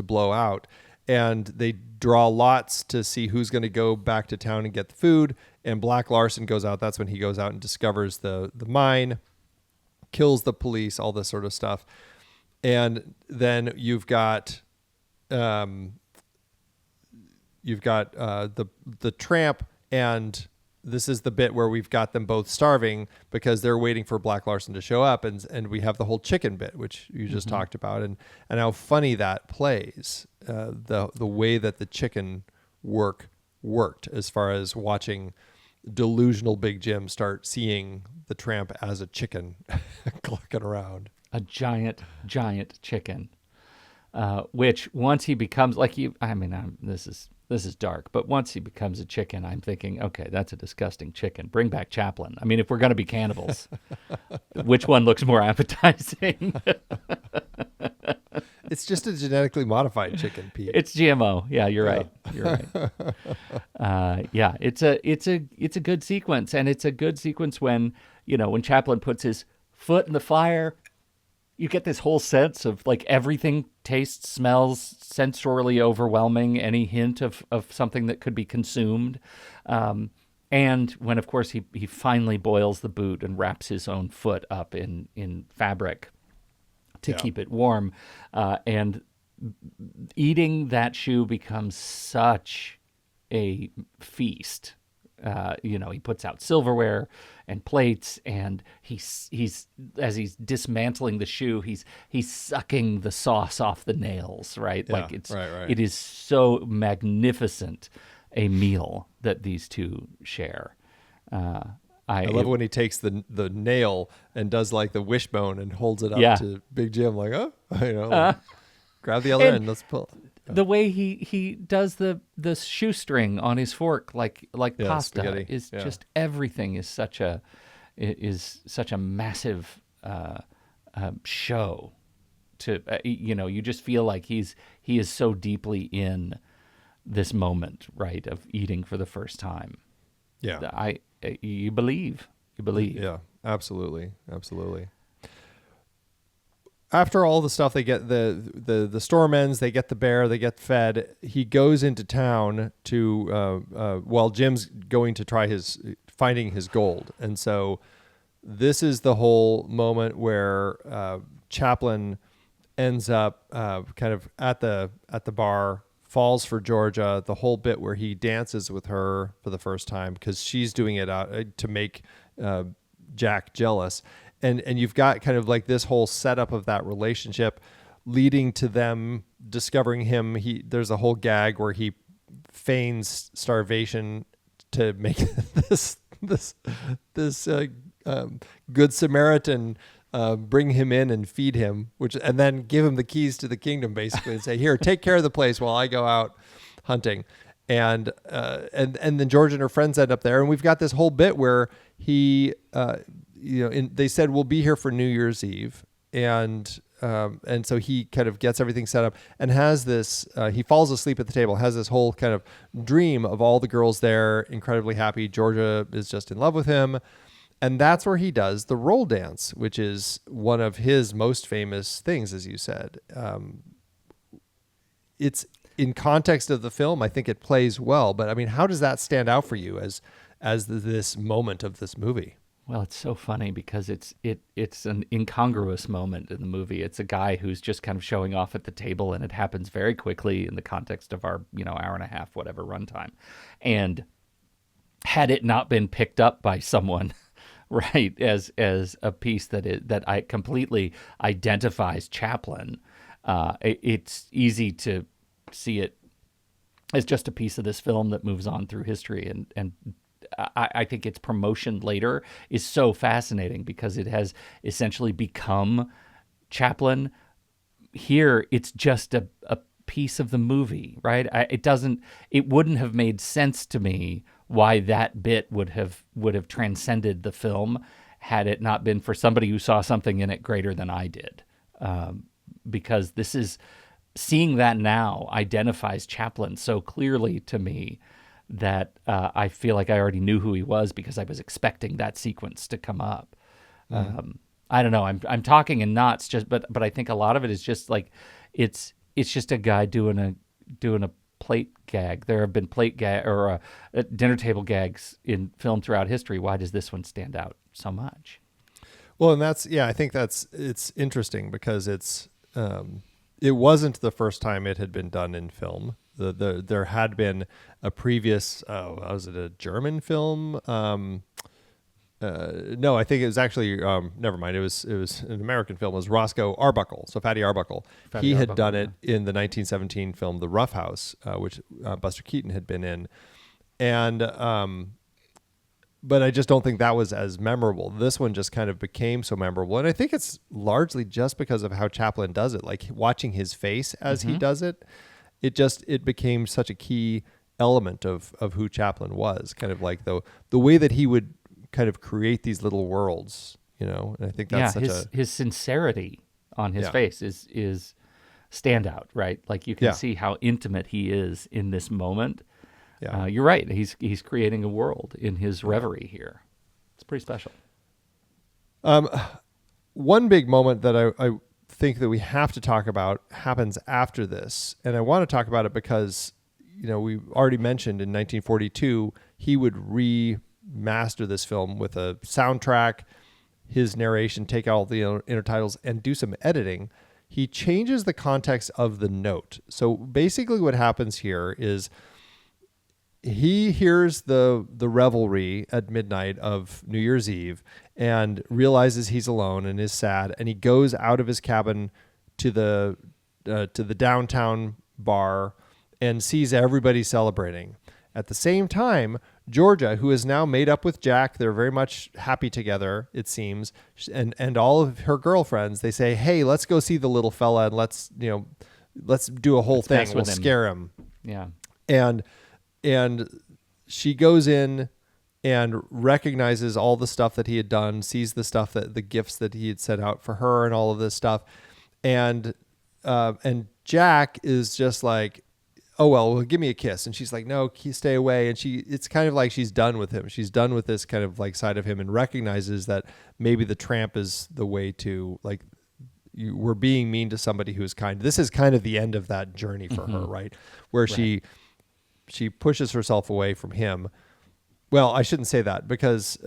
blow out, and they draw lots to see who's going to go back to town and get the food. And Black Larson goes out. That's when he goes out and discovers the mine, kills the police, all this sort of stuff. And then you've got the tramp, and this is the bit where we've got them both starving because they're waiting for Black Larson to show up, and we have the whole chicken bit, which you just talked about, and how funny that plays, the way that the chicken worked as far as watching delusional Big Jim start seeing the tramp as a chicken clucking around. A giant chicken, which once he becomes like you, this is dark. But once he becomes a chicken, I'm thinking, okay, that's a disgusting chicken. Bring back Chaplin. I mean, if we're going to be cannibals, which one looks more appetizing? It's just a genetically modified chicken, Pete. It's GMO. Yeah, you're right. You're right. Yeah, it's a good sequence, and it's a good sequence when when Chaplin puts his foot in the fire. You get this whole sense of like everything tastes, smells, sensorily overwhelming, any hint of something that could be consumed. And when, of course, he finally boils the boot and wraps his own foot up in fabric to keep it warm. And eating that shoe becomes such a feast. He puts out silverware and plates, and he's as he's dismantling the shoe, he's sucking the sauce off the nails, right? Yeah, like right. It is so magnificent a meal that these two share. I love when he takes the nail and does like the wishbone and holds it up to Big Jim, like, grab the other end, let's pull. The way he does the shoestring on his fork, like pasta, spaghetti. is just everything is such a massive show. To you just feel like he is so deeply in this moment, right, of eating for the first time. Yeah, you believe. Yeah, absolutely. After all the stuff, they get the storm ends, they get the bear, they get fed. He goes into town to while Jim's going to try finding his gold. And so this is the whole moment where Chaplin ends up kind of at the bar, falls for Georgia, the whole bit where he dances with her for the first time because she's doing it to make Jack jealous. And you've got kind of like this whole setup of that relationship leading to them discovering him. There's a whole gag where he feigns starvation to make this good Samaritan bring him in and feed him, and then give him the keys to the kingdom basically and say, here, take care of the place while I go out hunting. And then George and her friends end up there. And we've got this whole bit where he, they said, we'll be here for New Year's Eve. And so he kind of gets everything set up and has this, he falls asleep at the table, has this whole kind of dream of all the girls there, incredibly happy. Georgia is just in love with him. And that's where he does the roll dance, which is one of his most famous things, as you said. It's in context of the film, I think it plays well. But I mean, how does that stand out for you as this moment of this movie? Well, it's so funny because it's an incongruous moment in the movie. It's a guy who's just kind of showing off at the table, and it happens very quickly in the context of our hour and a half, whatever runtime. And had it not been picked up by someone, right, as a piece that I completely identifies Chaplin, it's easy to see it as just a piece of this film that moves on through history. And I think its promotion later is so fascinating because it has essentially become Chaplin. Here, it's just a piece of the movie, right? It wouldn't have made sense to me why that bit would have transcended the film had it not been for somebody who saw something in it greater than I did. Because this is, seeing that now identifies Chaplin so clearly to me that I feel like I already knew who he was because I was expecting that sequence to come up. I don't know. I'm talking in knots, but I think a lot of it is just like it's just a guy doing a plate gag. There have been plate gag or dinner table gags in film throughout history. Why does this one stand out so much? Well, and I think it's interesting because it wasn't the first time it had been done in film. There had been a previous, was it a German film? No, I think it was actually, never mind. It was an American film. It was Roscoe Arbuckle. So Fatty Arbuckle. He had done it in the 1917 film, The Rough House, which Buster Keaton had been in. And, but I just don't think that was as memorable. This one just kind of became so memorable. And I think it's largely just because of how Chaplin does it. Like watching his face as he does it, it became such a key element of who Chaplin was, kind of like the way that he would kind of create these little worlds, you know. And I think that's his sincerity on his face is standout, right? Like you can see how intimate he is in this moment. Yeah, you're right. He's creating a world in his reverie here. It's pretty special. One big moment that I think that we have to talk about happens after this, and I want to talk about it because, you know, we already mentioned in 1942 he would remaster this film with a soundtrack, his narration, take out all the intertitles, and do some editing. He changes the context of the note. So basically what happens here is he hears the revelry at midnight of New Year's Eve and realizes he's alone and is sad, and he goes out of his cabin to the downtown bar and sees everybody celebrating. At the same time, Georgia, who is now made up with Jack, they're very much happy together, it seems, and all of her girlfriends, they say, "Hey, let's go see the little fella and let's do a whole thing. We'll scare him." Yeah. And she goes in and recognizes all the stuff that he had done, sees the stuff the gifts that he had set out for her and all of this stuff. And Jack is just like, "Oh, well, give me a kiss." And she's like, "No, stay away." And it's kind of like she's done with him. She's done with this kind of like side of him, and recognizes that maybe the tramp is the way to, like, we're being mean to somebody who's kind. This is kind of the end of that journey for her, right? Where she pushes herself away from him. Well, I shouldn't say that, because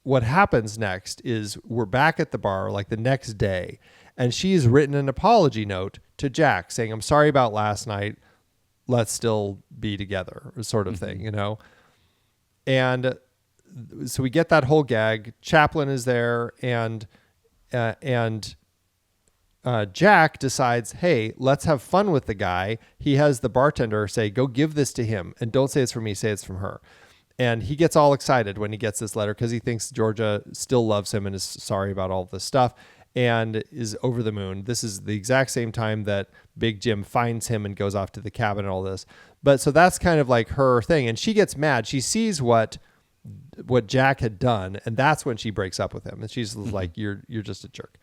what happens next is we're back at the bar like the next day, and she's written an apology note to Jack saying, "I'm sorry about last night. Let's still be together," sort of thing, you know? And so we get that whole gag. Chaplin is there, and Jack decides, "Hey, let's have fun with the guy." He has the bartender say, "Go give this to him, and don't say it's from me, say it's from her." And he gets all excited when he gets this letter because he thinks Georgia still loves him and is sorry about all this stuff and is over the moon. This is the exact same time that Big Jim finds him and goes off to the cabin and all this. But so that's kind of like her thing. And she gets mad. She sees what Jack had done, and that's when she breaks up with him. And she's like, you're just a jerk.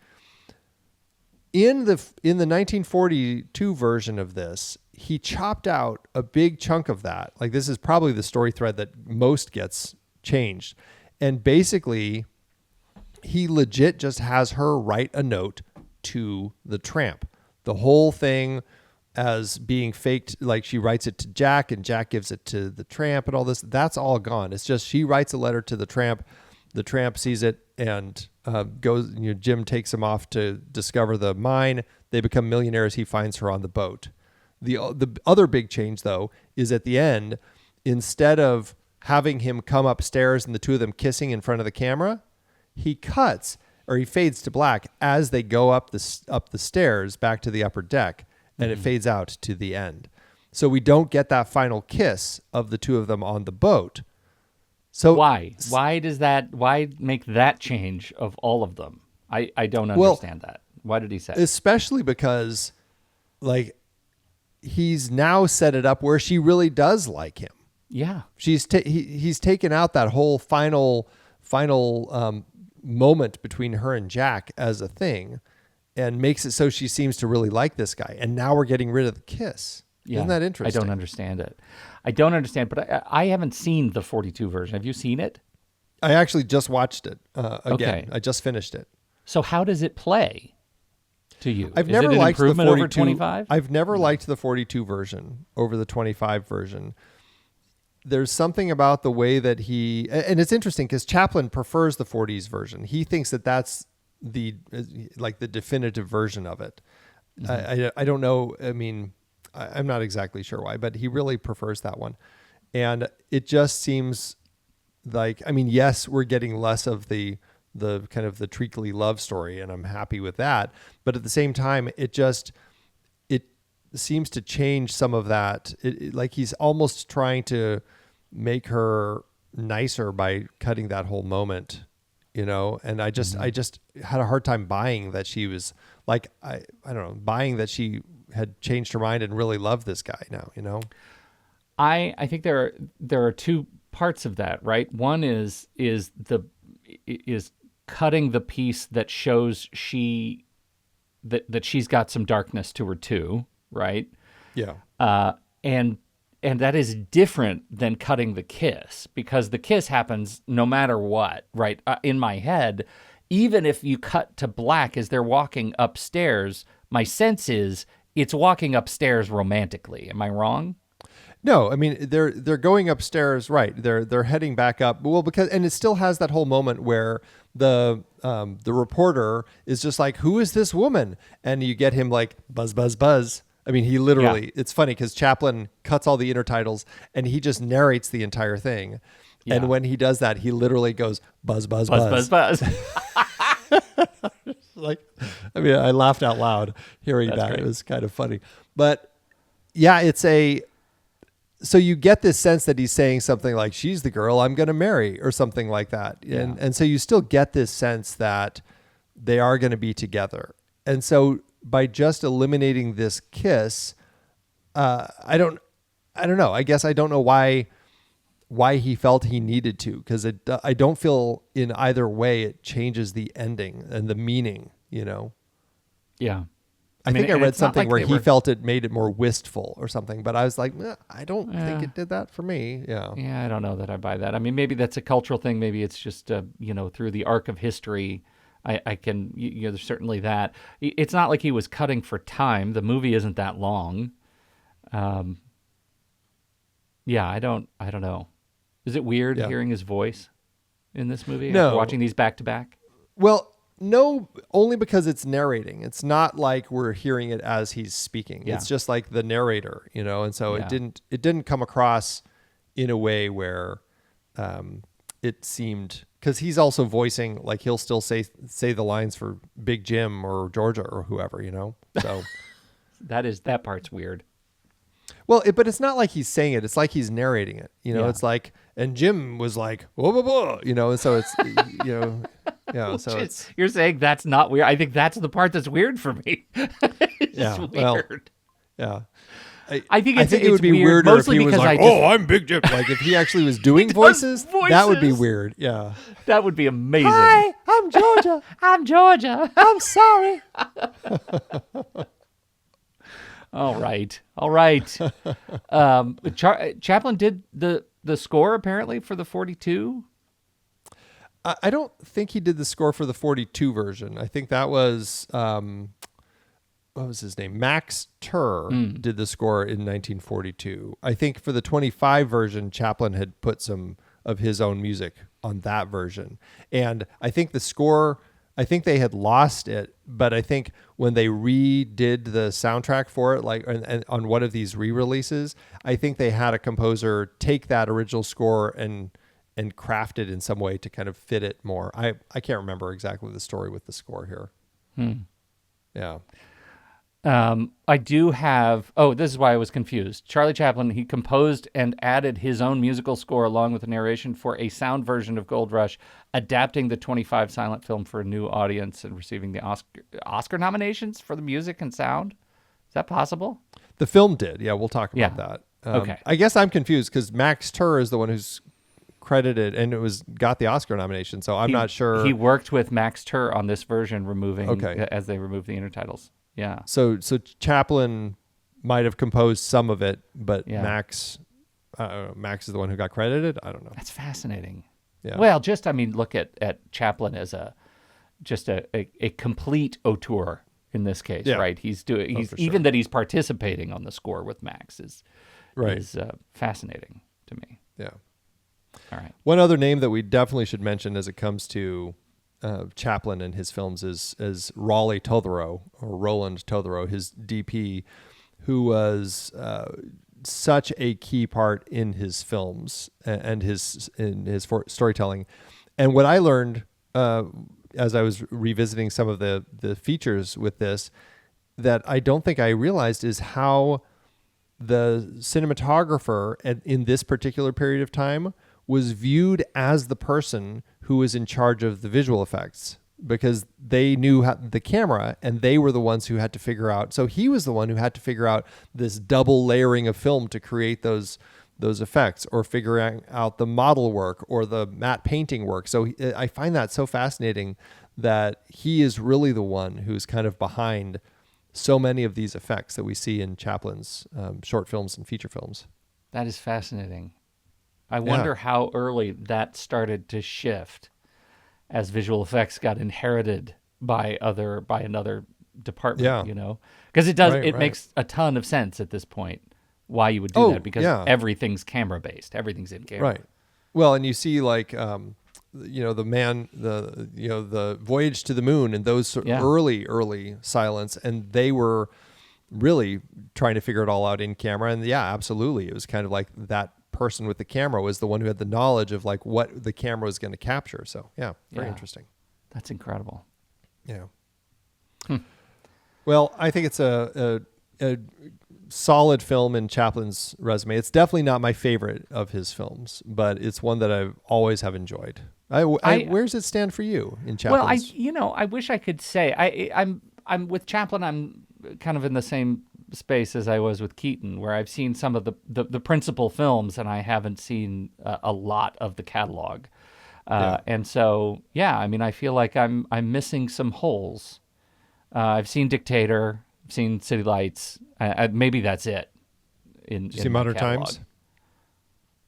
In the 1942 version of this, he chopped out a big chunk of that. Like, this is probably the story thread that most gets changed. And basically, he legit just has her write a note to the tramp. The whole thing as being faked, like she writes it to Jack and Jack gives it to the tramp and all this, that's all gone. It's just she writes a letter to the tramp sees it and goes, Jim takes him off to discover the mine. They become millionaires. He finds her on the boat. The other big change, though, is at the end, instead of having him come upstairs and the two of them kissing in front of the camera, he fades to black as they go up the stairs back to the upper deck, and it fades out to the end. So we don't get that final kiss of the two of them on the boat. So why make that change of all of them? I don't understand that. Why did he say? Especially because, like, he's now set it up where she really does like him. Yeah. He's taken out that whole final moment between her and Jack as a thing and makes it so she seems to really like this guy. And now we're getting rid of the kiss. Yeah. Isn't that interesting? I don't understand it. But I haven't seen the 42 version. Have you seen it? I actually just watched it again. Okay. I just finished it. So how does it play to you? I've never liked the 42. Over 25? I've never liked the 42 version over the 25 version. There's something about the way that and it's interesting because Chaplin prefers the 40s version. He thinks that that's the definitive version of it. Mm-hmm. I don't know. I mean, I'm not exactly sure why, but he really prefers that one. And it just seems like, I mean, yes, we're getting less of the kind of the treacly love story, and I'm happy with that. But at the same time, it seems to change some of that. Like he's almost trying to make her nicer by cutting that whole moment, and I just had a hard time buying that she was like, I don't know, buying that she had changed her mind and really loved this guy now, I think there are two parts of that, right? One is cutting the piece that shows that she's got some darkness to her too, right? Yeah. And that is different than cutting the kiss, because the kiss happens no matter what, right? In my head, even if you cut to black as they're walking upstairs, my sense is it's walking upstairs romantically. Am I wrong? No, I mean they're going upstairs, right? They're heading back up. Well, and it still has that whole moment where the reporter is just like, "Who is this woman?" And you get him like buzz, buzz, buzz. I mean, he literally. Yeah. It's funny because Chaplin cuts all the intertitles and he just narrates the entire thing. Yeah. And when he does that, he literally goes buzz, buzz, buzz, buzz, buzz. Like, I mean, I laughed out loud hearing that. Great. It was kind of funny, but yeah, so you get this sense that he's saying something like, she's the girl I'm going to marry, or something like that. Yeah. And so you still get this sense that they are going to be together. And so by just eliminating this kiss, I don't know. I guess I don't know why he felt he needed to, because I don't feel in either way it changes the ending and the meaning, you know? Yeah. I think I read something like where he felt it made it more wistful or something, but I was like, I don't think it did that for me. Yeah. Yeah, I don't know that I buy that. I mean, maybe that's a cultural thing. Maybe it's just, through the arc of history, I can, there's certainly that. It's not like he was cutting for time. The movie isn't that long. Yeah, I don't know. Is it weird hearing his voice in this movie? No. Watching these back to back? Well, no, only because it's narrating. It's not like we're hearing it as he's speaking. Yeah. It's just like the narrator, and so it didn't come across in a way where it seemed, because he's also voicing, like he'll still say the lines for Big Jim or Georgia or whoever, So that part's weird. Well, but it's not like he's saying it. It's like he's narrating it. It's like, and Jim was like, whoa, whoa, whoa, and so it's, so it's. You're saying that's not weird. I think that's the part that's weird for me. It's weird. Well, yeah. I think it would be weird, weirder if he was like, I'm Big Jim. Like if he actually was doing voices, that would be weird. Yeah. That would be amazing. Hi, I'm Georgia. I'm Georgia. I'm sorry. All right. Chaplin did the score apparently for the 42. I don't think he did the score for the 42 version. I think that was what was his name? Mack Swain did the score in 1942. I think for the 25 version, Chaplin had put some of his own music on that version, and I think the score. I think they had lost it, but I think when they redid the soundtrack for it, like and on one of these re-releases, I think they had a composer take that original score and craft it in some way to kind of fit it more. I can't remember exactly the story with the score here. Yeah. I do have. Oh, this is why I was confused. Charlie Chaplin, he composed and added his own musical score along with the narration for a sound version of Gold Rush, adapting the 25 silent film for a new audience and receiving the Oscar nominations for the music and sound. Is that possible? The film did. Yeah, we'll talk about that. Okay. I guess I'm confused because Mack Swain is the one who's credited and got the Oscar nomination. So I'm not sure. He worked with Mack Swain on this version, as they removed the intertitles. Yeah. So Chaplin might have composed some of it, but Max is the one who got credited. I don't know. That's fascinating. Yeah. Well, look at Chaplin as a complete auteur in this case, right? Even that he's participating on the score with Max is fascinating to me. Yeah. All right. One other name that we definitely should mention as it comes to Chaplin and his films is Roland Totheroh, his DP, who was such a key part in his films and his storytelling. And what I learned as I was revisiting some of the features with this, that I don't think I realized is how the cinematographer in this particular period of time was viewed as the person who was in charge of the visual effects, because they knew the camera and they were the ones who had to figure out. So he was the one who had to figure out this double layering of film to create those those effects, or figuring out the model work or the matte painting work. So I find that so fascinating that he is really the one who's kind of behind so many of these effects that we see in Chaplin's short films and feature films. That is fascinating. I wonder how early that started to shift as visual effects got inherited by another department, because it makes a ton of sense at this point why you would do that, because everything's camera based, everything's in camera. Right. Well, and you see like the Voyage to the Moon and those early silence, and they were really trying to figure it all out in camera. And absolutely, it was kind of like that person with the camera was the one who had the knowledge of like what the camera was going to capture. So very interesting. That's incredible. Yeah. Well, I think it's a solid film in Chaplin's resume. It's definitely not my favorite of his films, but it's one that I always have enjoyed. Where does it stand for you in Chaplin's? Well, I wish I could say I'm with Chaplin. I'm kind of in the same space as I was with Keaton, where I've seen some of the principal films, and I haven't seen a lot of the catalog. And so, I feel like I'm missing some holes. I've seen Dictator, I've seen City Lights. Maybe that's it. Did you see Modern Times?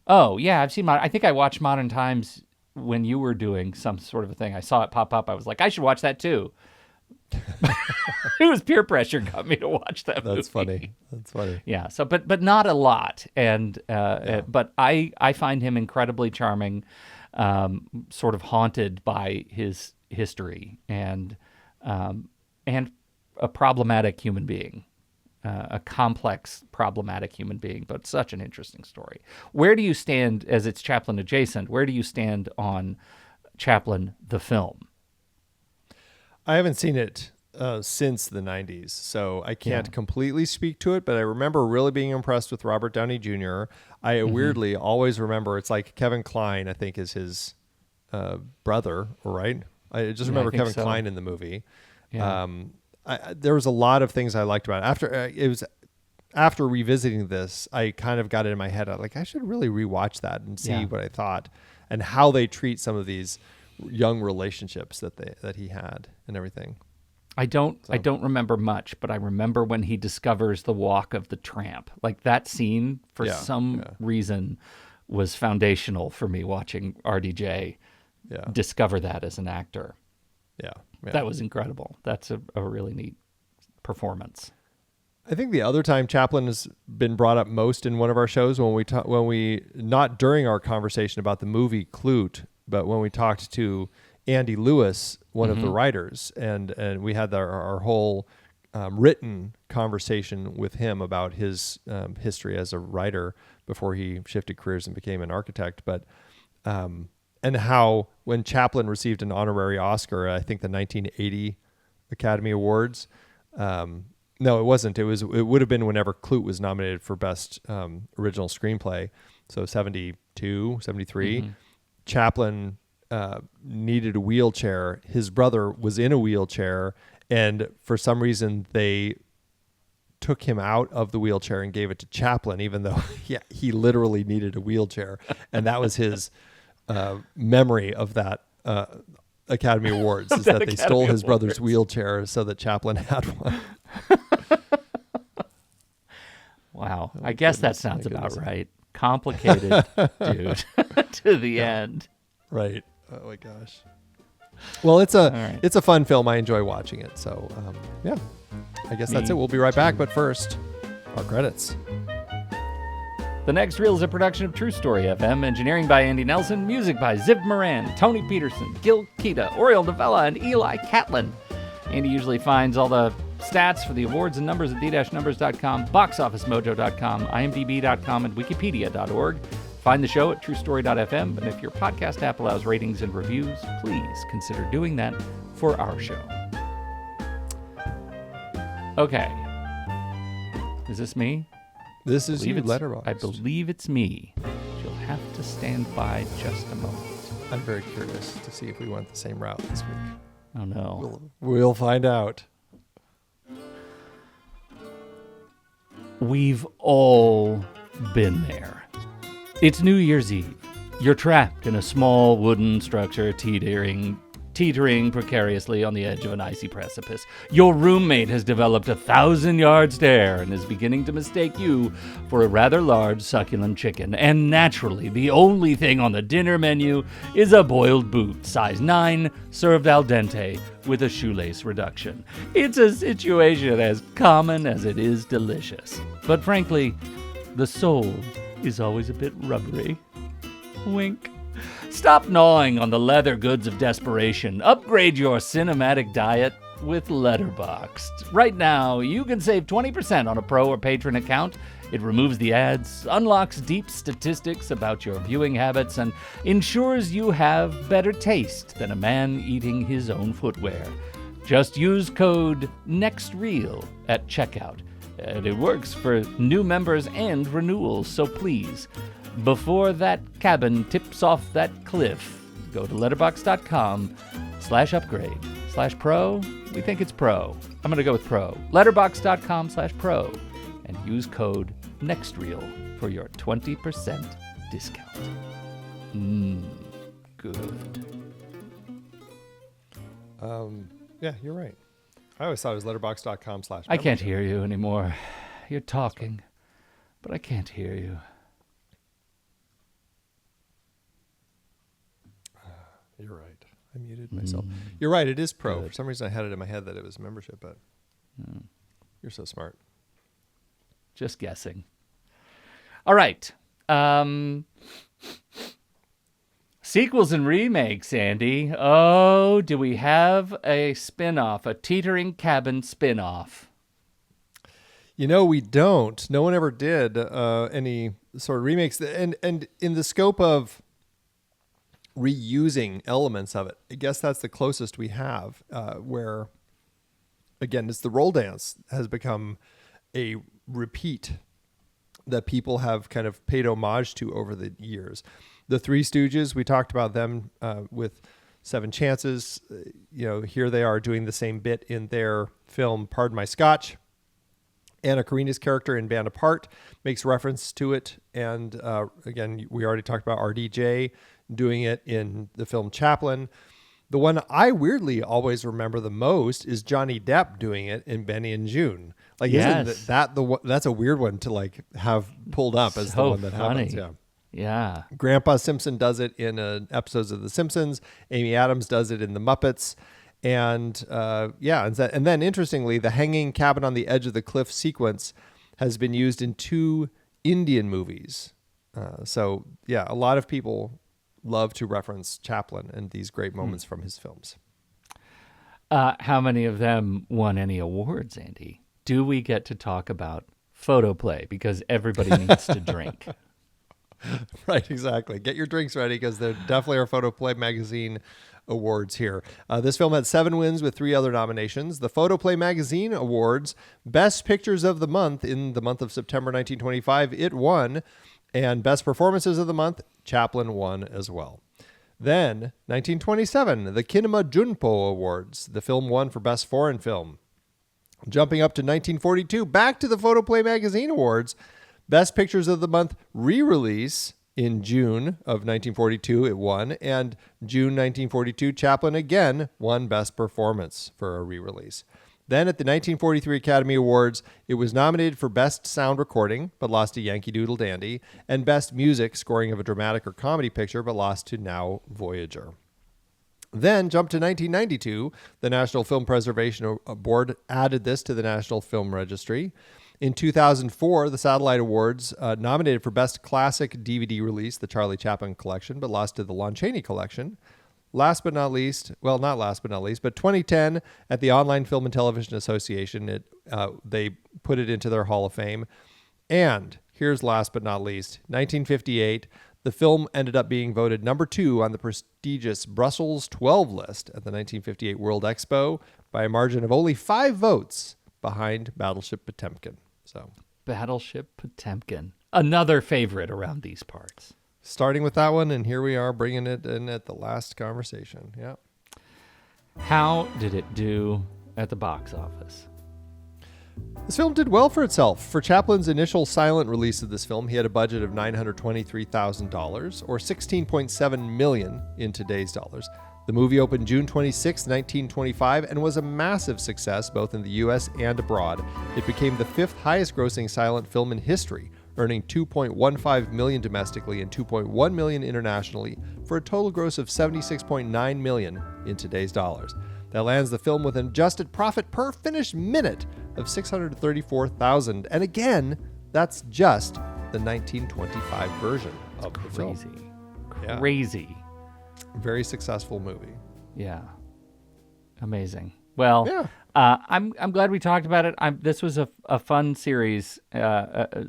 Oh yeah, I've seen. I think I watched Modern Times when you were doing some sort of a thing. I saw it pop up. I was like, I should watch that too. It was peer pressure got me to watch that movie. That's funny. Yeah. So, but not a lot. And but I find him incredibly charming, sort of haunted by his history, and a problematic human being, a complex, problematic human being, but such an interesting story. Where do you stand, as it's Chaplin adjacent, where do you stand on Chaplin, the film? I haven't seen it since the 90s, so I can't completely speak to it, but I remember really being impressed with Robert Downey Jr. I weirdly always remember, it's like Kevin Kline, I think, is his brother, right? I just remember Kevin Kline in the movie. Yeah. There was a lot of things I liked about it. After revisiting this, I kind of got it in my head. I should really rewatch that and see what I thought and how they treat some of these young relationships that he had and everything. I don't remember much, but I remember when he discovers the walk of the tramp. Like that scene, for some reason, was foundational for me watching RDJ discover that as an actor. Yeah. That was incredible. That's a really neat performance. I think the other time Chaplin has been brought up most in one of our shows when we not during our conversation about the movie Klute, but when we talked to Andy Lewis, one of the writers, and we had our whole written conversation with him about his history as a writer before he shifted careers and became an architect. But and how when Chaplin received an honorary Oscar, I think the 1980 Academy Awards. No, it wasn't. It would have been whenever Klute was nominated for Best Original Screenplay. So 72, 73. Chaplin needed a wheelchair. His brother was in a wheelchair, and for some reason they took him out of the wheelchair and gave it to Chaplin, even though he literally needed a wheelchair. And that was his memory of that Academy Awards, is that they stole his brother's wheelchair so that Chaplin had one. Wow. I guess that sounds about right. Complicated dude to the end. Right. Oh my gosh. Well, it's a fun film. I enjoy watching it. So, I guess that's it. We'll be right back. But first, our credits. The Next Reel is a production of True Story FM. Engineering by Andy Nelson. Music by Ziv Moran, Tony Peterson, Gil Kita, Oriel Davella, and Eli Catlin. Andy usually finds all the stats for the awards and numbers at d-numbers.com, boxofficemojo.com, imdb.com, and wikipedia.org. Find the show at truestory.fm, and if your podcast app allows ratings and reviews, please consider doing that for our show. Okay. Is this me? This is you, Letterboxd. I believe it's me. You'll have to stand by just a moment. I'm very curious to see if we went the same route this week. Oh, no. We'll find out. We've all been there. It's New Year's Eve. You're trapped in a small wooden structure teetering precariously on the edge of an icy precipice. Your roommate has developed a 1,000-yard stare and is beginning to mistake you for a rather large, succulent chicken. And naturally, the only thing on the dinner menu is a boiled boot, size 9, served al dente with a shoelace reduction. It's a situation as common as it is delicious. But frankly, the soul is always a bit rubbery. Wink. Stop gnawing on the leather goods of desperation. Upgrade your cinematic diet with Letterboxd. Right now, you can save 20% on a pro or patron account. It removes the ads, unlocks deep statistics about your viewing habits, and ensures you have better taste than a man eating his own footwear. Just use code NEXTREEL at checkout. And it works for new members and renewals, so please, before that cabin tips off that cliff, go to letterboxd.com/upgrade/pro. We think it's pro. I'm going to go with pro. Letterboxd.com/pro and use code NEXTREEL for your 20% discount. Good. Yeah, you're right. I always thought it was letterboxd.com/. I can't hear you anymore. You're talking, but I can't hear you. You're right. I muted myself. You're right. It is pro. Good. For some reason, I had it in my head that it was membership, but you're so smart. Just guessing. All right. Sequels and remakes, Andy. Oh, do we have a spin-off, a teetering cabin spin-off? You know, we don't. No one ever did any sort of remakes. And in the scope of reusing elements of it, I guess that's the closest we have, where, again, it's the roll dance has become a repeat that people have kind of paid homage to over the years. The Three Stooges, we talked about them with Seven Chances. Here they are doing the same bit in their film Pardon My Scotch. Anna Karina's character in Band Apart makes reference to it. And again, we already talked about RDJ doing it in the film Chaplin. The one I weirdly always remember the most is Johnny Depp doing it in Benny and June. Like, yes. Isn't that the one? That's a weird one to like have pulled up as the one that funny. happens. Yeah. Yeah. Grandpa Simpson does it in episodes of The Simpsons. Amy Adams does it in The Muppets. And and then interestingly, the hanging cabin on the edge of the cliff sequence has been used in 2 Indian movies. A lot of people love to reference Chaplin and these great moments from his films. How many of them won any awards, Andy? Do we get to talk about photoplay? Because everybody needs to drink. Right, exactly. Get your drinks ready because there definitely are Photoplay Magazine awards here. This film had 7 wins with 3 other nominations. The Photoplay Magazine Awards, Best Pictures of the Month in the month of September 1925, it won. And Best Performances of the Month, Chaplin won as well. Then, 1927, the Kinema Junpo Awards. The film won for Best Foreign Film. Jumping up to 1942, back to the Photoplay Magazine Awards. Best Pictures of the Month re-release in June of 1942, it won. And June 1942, Chaplin again won Best Performance for a re-release. Then at the 1943 Academy Awards, it was nominated for Best Sound Recording, but lost to Yankee Doodle Dandy, and Best Music, scoring of a dramatic or comedy picture, but lost to Now Voyager. Then jumped to 1992, the National Film Preservation Board added this to the National Film Registry. In 2004, the Satellite Awards nominated for Best Classic DVD Release, the Charlie Chaplin Collection, but lost to the Lon Chaney Collection. Last but not least, but 2010 at the Online Film and Television Association, they put it into their Hall of Fame. And here's last but not least, 1958, the film ended up being voted number 2 on the prestigious Brussels 12 list at the 1958 World Expo by a margin of only 5 votes behind Battleship Potemkin. So, Battleship Potemkin, another favorite around these parts. Starting with that one, and here we are bringing it in at the last conversation. Yeah. How did it do at the box office? This film did well for itself. For Chaplin's initial silent release of this film, he had a budget of $923,000, or $16.7 million in today's dollars. The movie opened June 26, 1925, and was a massive success both in the U.S. and abroad. It became the fifth highest-grossing silent film in history, earning $2.15 million domestically and $2.1 million internationally, for a total gross of $76.9 million in today's dollars. That lands the film with an adjusted profit per finished minute of $634,000. And again, that's just the 1925 version of the film. Crazy. Very successful movie. Yeah. Amazing. Well, Yeah. I'm glad we talked about it. This was a fun series,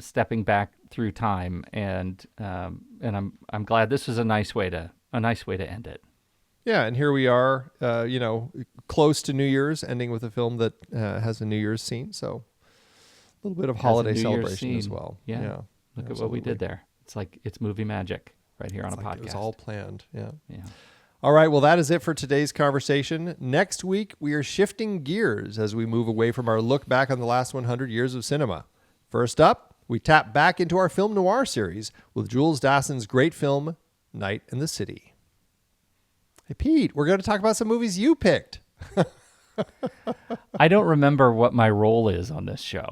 stepping back through time, and I'm glad this was a nice way to end it. Yeah, and here we are, close to New Year's, ending with a film that has a New Year's scene. So a little bit of holiday celebration as well. Yeah. Look at what we did there. It's like it's movie magic right here on a podcast. It was all planned. Yeah. Yeah. All right. Well, that is it for today's conversation. Next week, we are shifting gears as we move away from our look back on the last 100 years of cinema. First up, we tap back into our film noir series with Jules Dassin's great film, Night in the City. Hey, Pete, we're going to talk about some movies you picked. I don't remember what my role is on this show.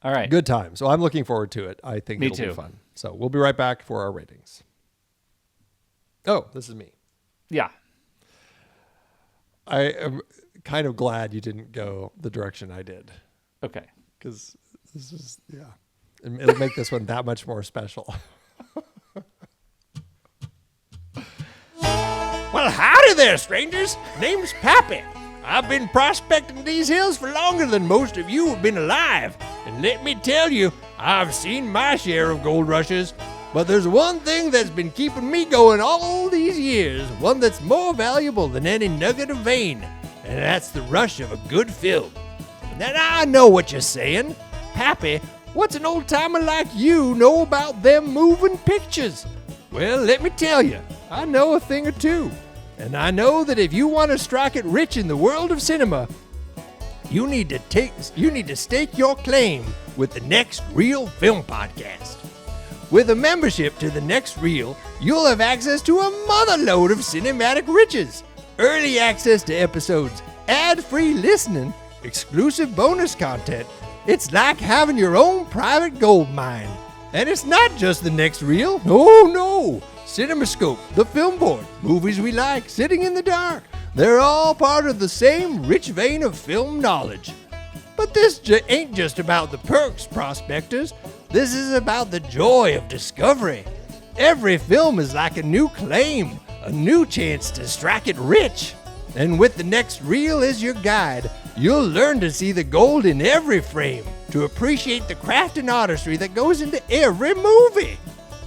All right. Good time. So I'm looking forward to it. I think it'll be fun. So we'll be right back for our ratings. Oh, this is me. Yeah. I am kind of glad you didn't go the direction I did. Okay. Because this is, it'll make this one that much more special. Well, howdy there, strangers. Name's Pappy. I've been prospecting these hills for longer than most of you have been alive. And let me tell you, I've seen my share of gold rushes. But there's one thing that's been keeping me going all these years, one that's more valuable than any nugget of vein, and that's the rush of a good film. Now I know what you're saying. Pappy, what's an old-timer like you know about them moving pictures? Well, let me tell you, I know a thing or two. And I know that if you want to strike it rich in the world of cinema, you need to stake your claim with the Next Reel Film Podcast. With a membership to the Next Reel, you'll have access to a motherload of cinematic riches, early access to episodes, ad-free listening, exclusive bonus content. It's like having your own private gold mine. And it's not just the Next Reel. No. CinemaScope, The Film Board, Movies We Like, Sitting in the Dark. They're all part of the same rich vein of film knowledge. But this ain't just about the perks, prospectors. This is about the joy of discovery. Every film is like a new claim, a new chance to strike it rich. And with the Next Reel as your guide, you'll learn to see the gold in every frame, to appreciate the craft and artistry that goes into every movie.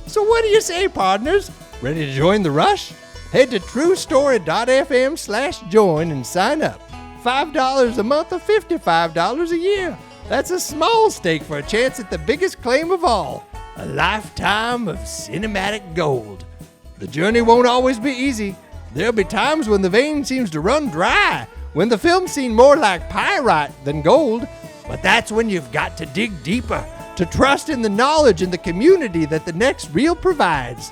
So what do you say, partners? Ready to join the rush? Head to truestory.fm/join and sign up. $5 a month or $55 a year. That's a small stake for a chance at the biggest claim of all, a lifetime of cinematic gold. The journey won't always be easy. There'll be times when the vein seems to run dry, when the film seems more like pyrite than gold. But that's when you've got to dig deeper, to trust in the knowledge and the community that the Next Reel provides.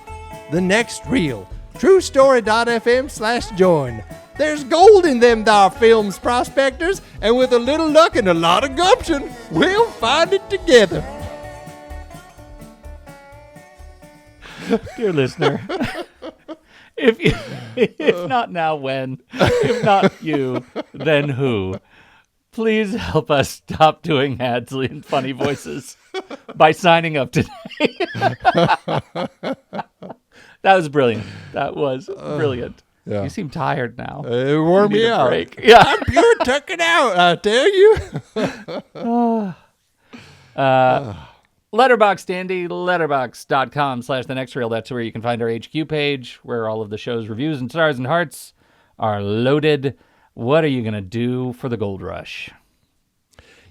The Next Reel. truestory.fm/join. There's gold in them thar films, prospectors, and with a little luck and a lot of gumption, we'll find it together. Dear listener, if not now, when? If not you, then who? Please help us stop doing Hadley and funny voices by signing up today. That was brilliant. That was brilliant. Yeah. You seem tired now. It wore me out. Break. Yeah. I'm pure tucking out, I tell you. Letterboxd, Andy, letterboxd.com/thenextreel. That's where you can find our HQ page, where all of the show's reviews and stars and hearts are loaded. What are you going to do for the Gold Rush?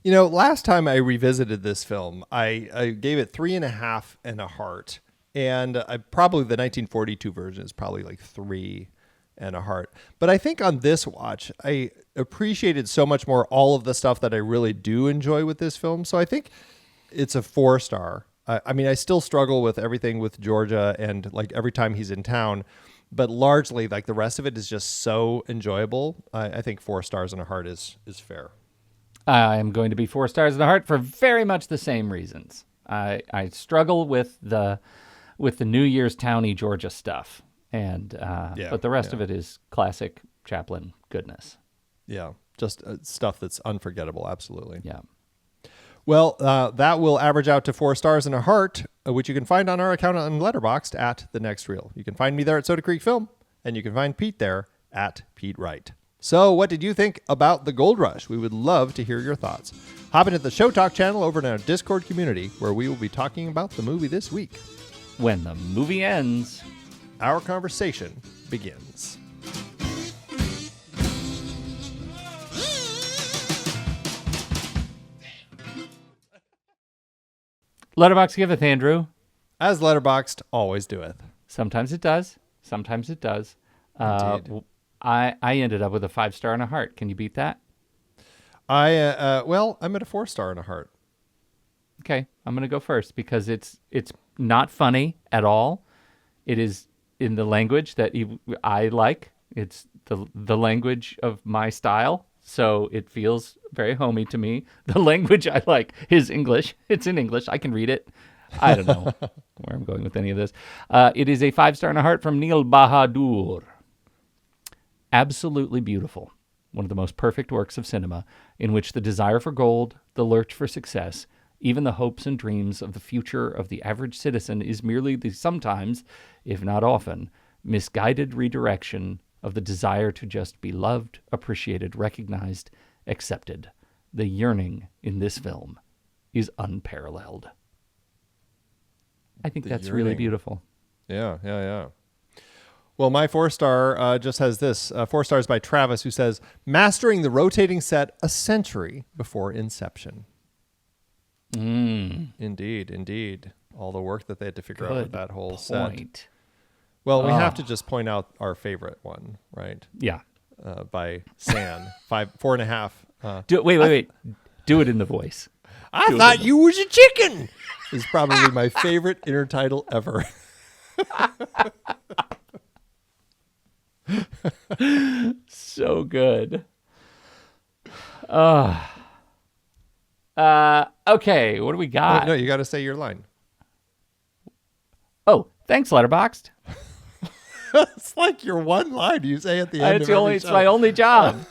You know, last time I revisited this film, I gave it 3.5 and a heart. And probably the 1942 version is probably like 3. and a Heart. But I think on this watch, I appreciated so much more all of the stuff that I really do enjoy with this film. So I think it's a 4-star. I mean, I still struggle with everything with Georgia and like every time he's in town, but largely like the rest of it is just so enjoyable. I think 4 stars and a heart is fair. I'm going to be 4 stars and a heart for very much the same reasons. I struggle with the New Year's Towny Georgia stuff, and but the rest of it is classic Chaplin goodness. Yeah, just stuff that's unforgettable. Absolutely. Yeah. Well, that will average out to 4 stars and a heart, which you can find on our account on Letterboxd at The Next Reel. You can find me there at Soda Creek Film, and you can find Pete there at Pete Wright. So what did you think about The Gold Rush? We would love to hear your thoughts. Hop into the Show Talk channel over in our Discord community, where we will be talking about the movie this week. When the movie ends, our conversation begins. Letterboxd giveth, Andrew. As Letterboxd always doeth. Sometimes it does. Sometimes it does. Indeed. I ended up with a 5 star and a heart. Can you beat that? Well, I'm at a 4 star and a heart. Okay, I'm going to go first because it's not funny at all. It is in the language that I like. It's the language of my style, so it feels very homey to me. The language I like is English. It's in English. I can read it. I don't know where I'm going with any of this. It is a 5 star and a heart from Neil Bahadur. Absolutely beautiful. One of the most perfect works of cinema, in which the desire for gold, the lurch for success, even the hopes and dreams of the future of the average citizen is merely the sometimes, if not often, misguided redirection of the desire to just be loved, appreciated, recognized, accepted. The yearning in this film is unparalleled. I think that's really beautiful. Yeah. Well, my 4 star just has this. 4 stars by Travis, who says, mastering the rotating set a century before inception. Indeed. All the work that they had to figure out with that whole set. Well, we have to just point out our favorite one, right? Yeah. By San. 4.5. Wait. Do it in the voice. I thought you was a chicken. Is probably my favorite intertitle ever. So good. Okay, what do we got? No, you got to say your line. Oh, thanks, Letterboxd. It's like your one line you say at the end of every show. It's my only job.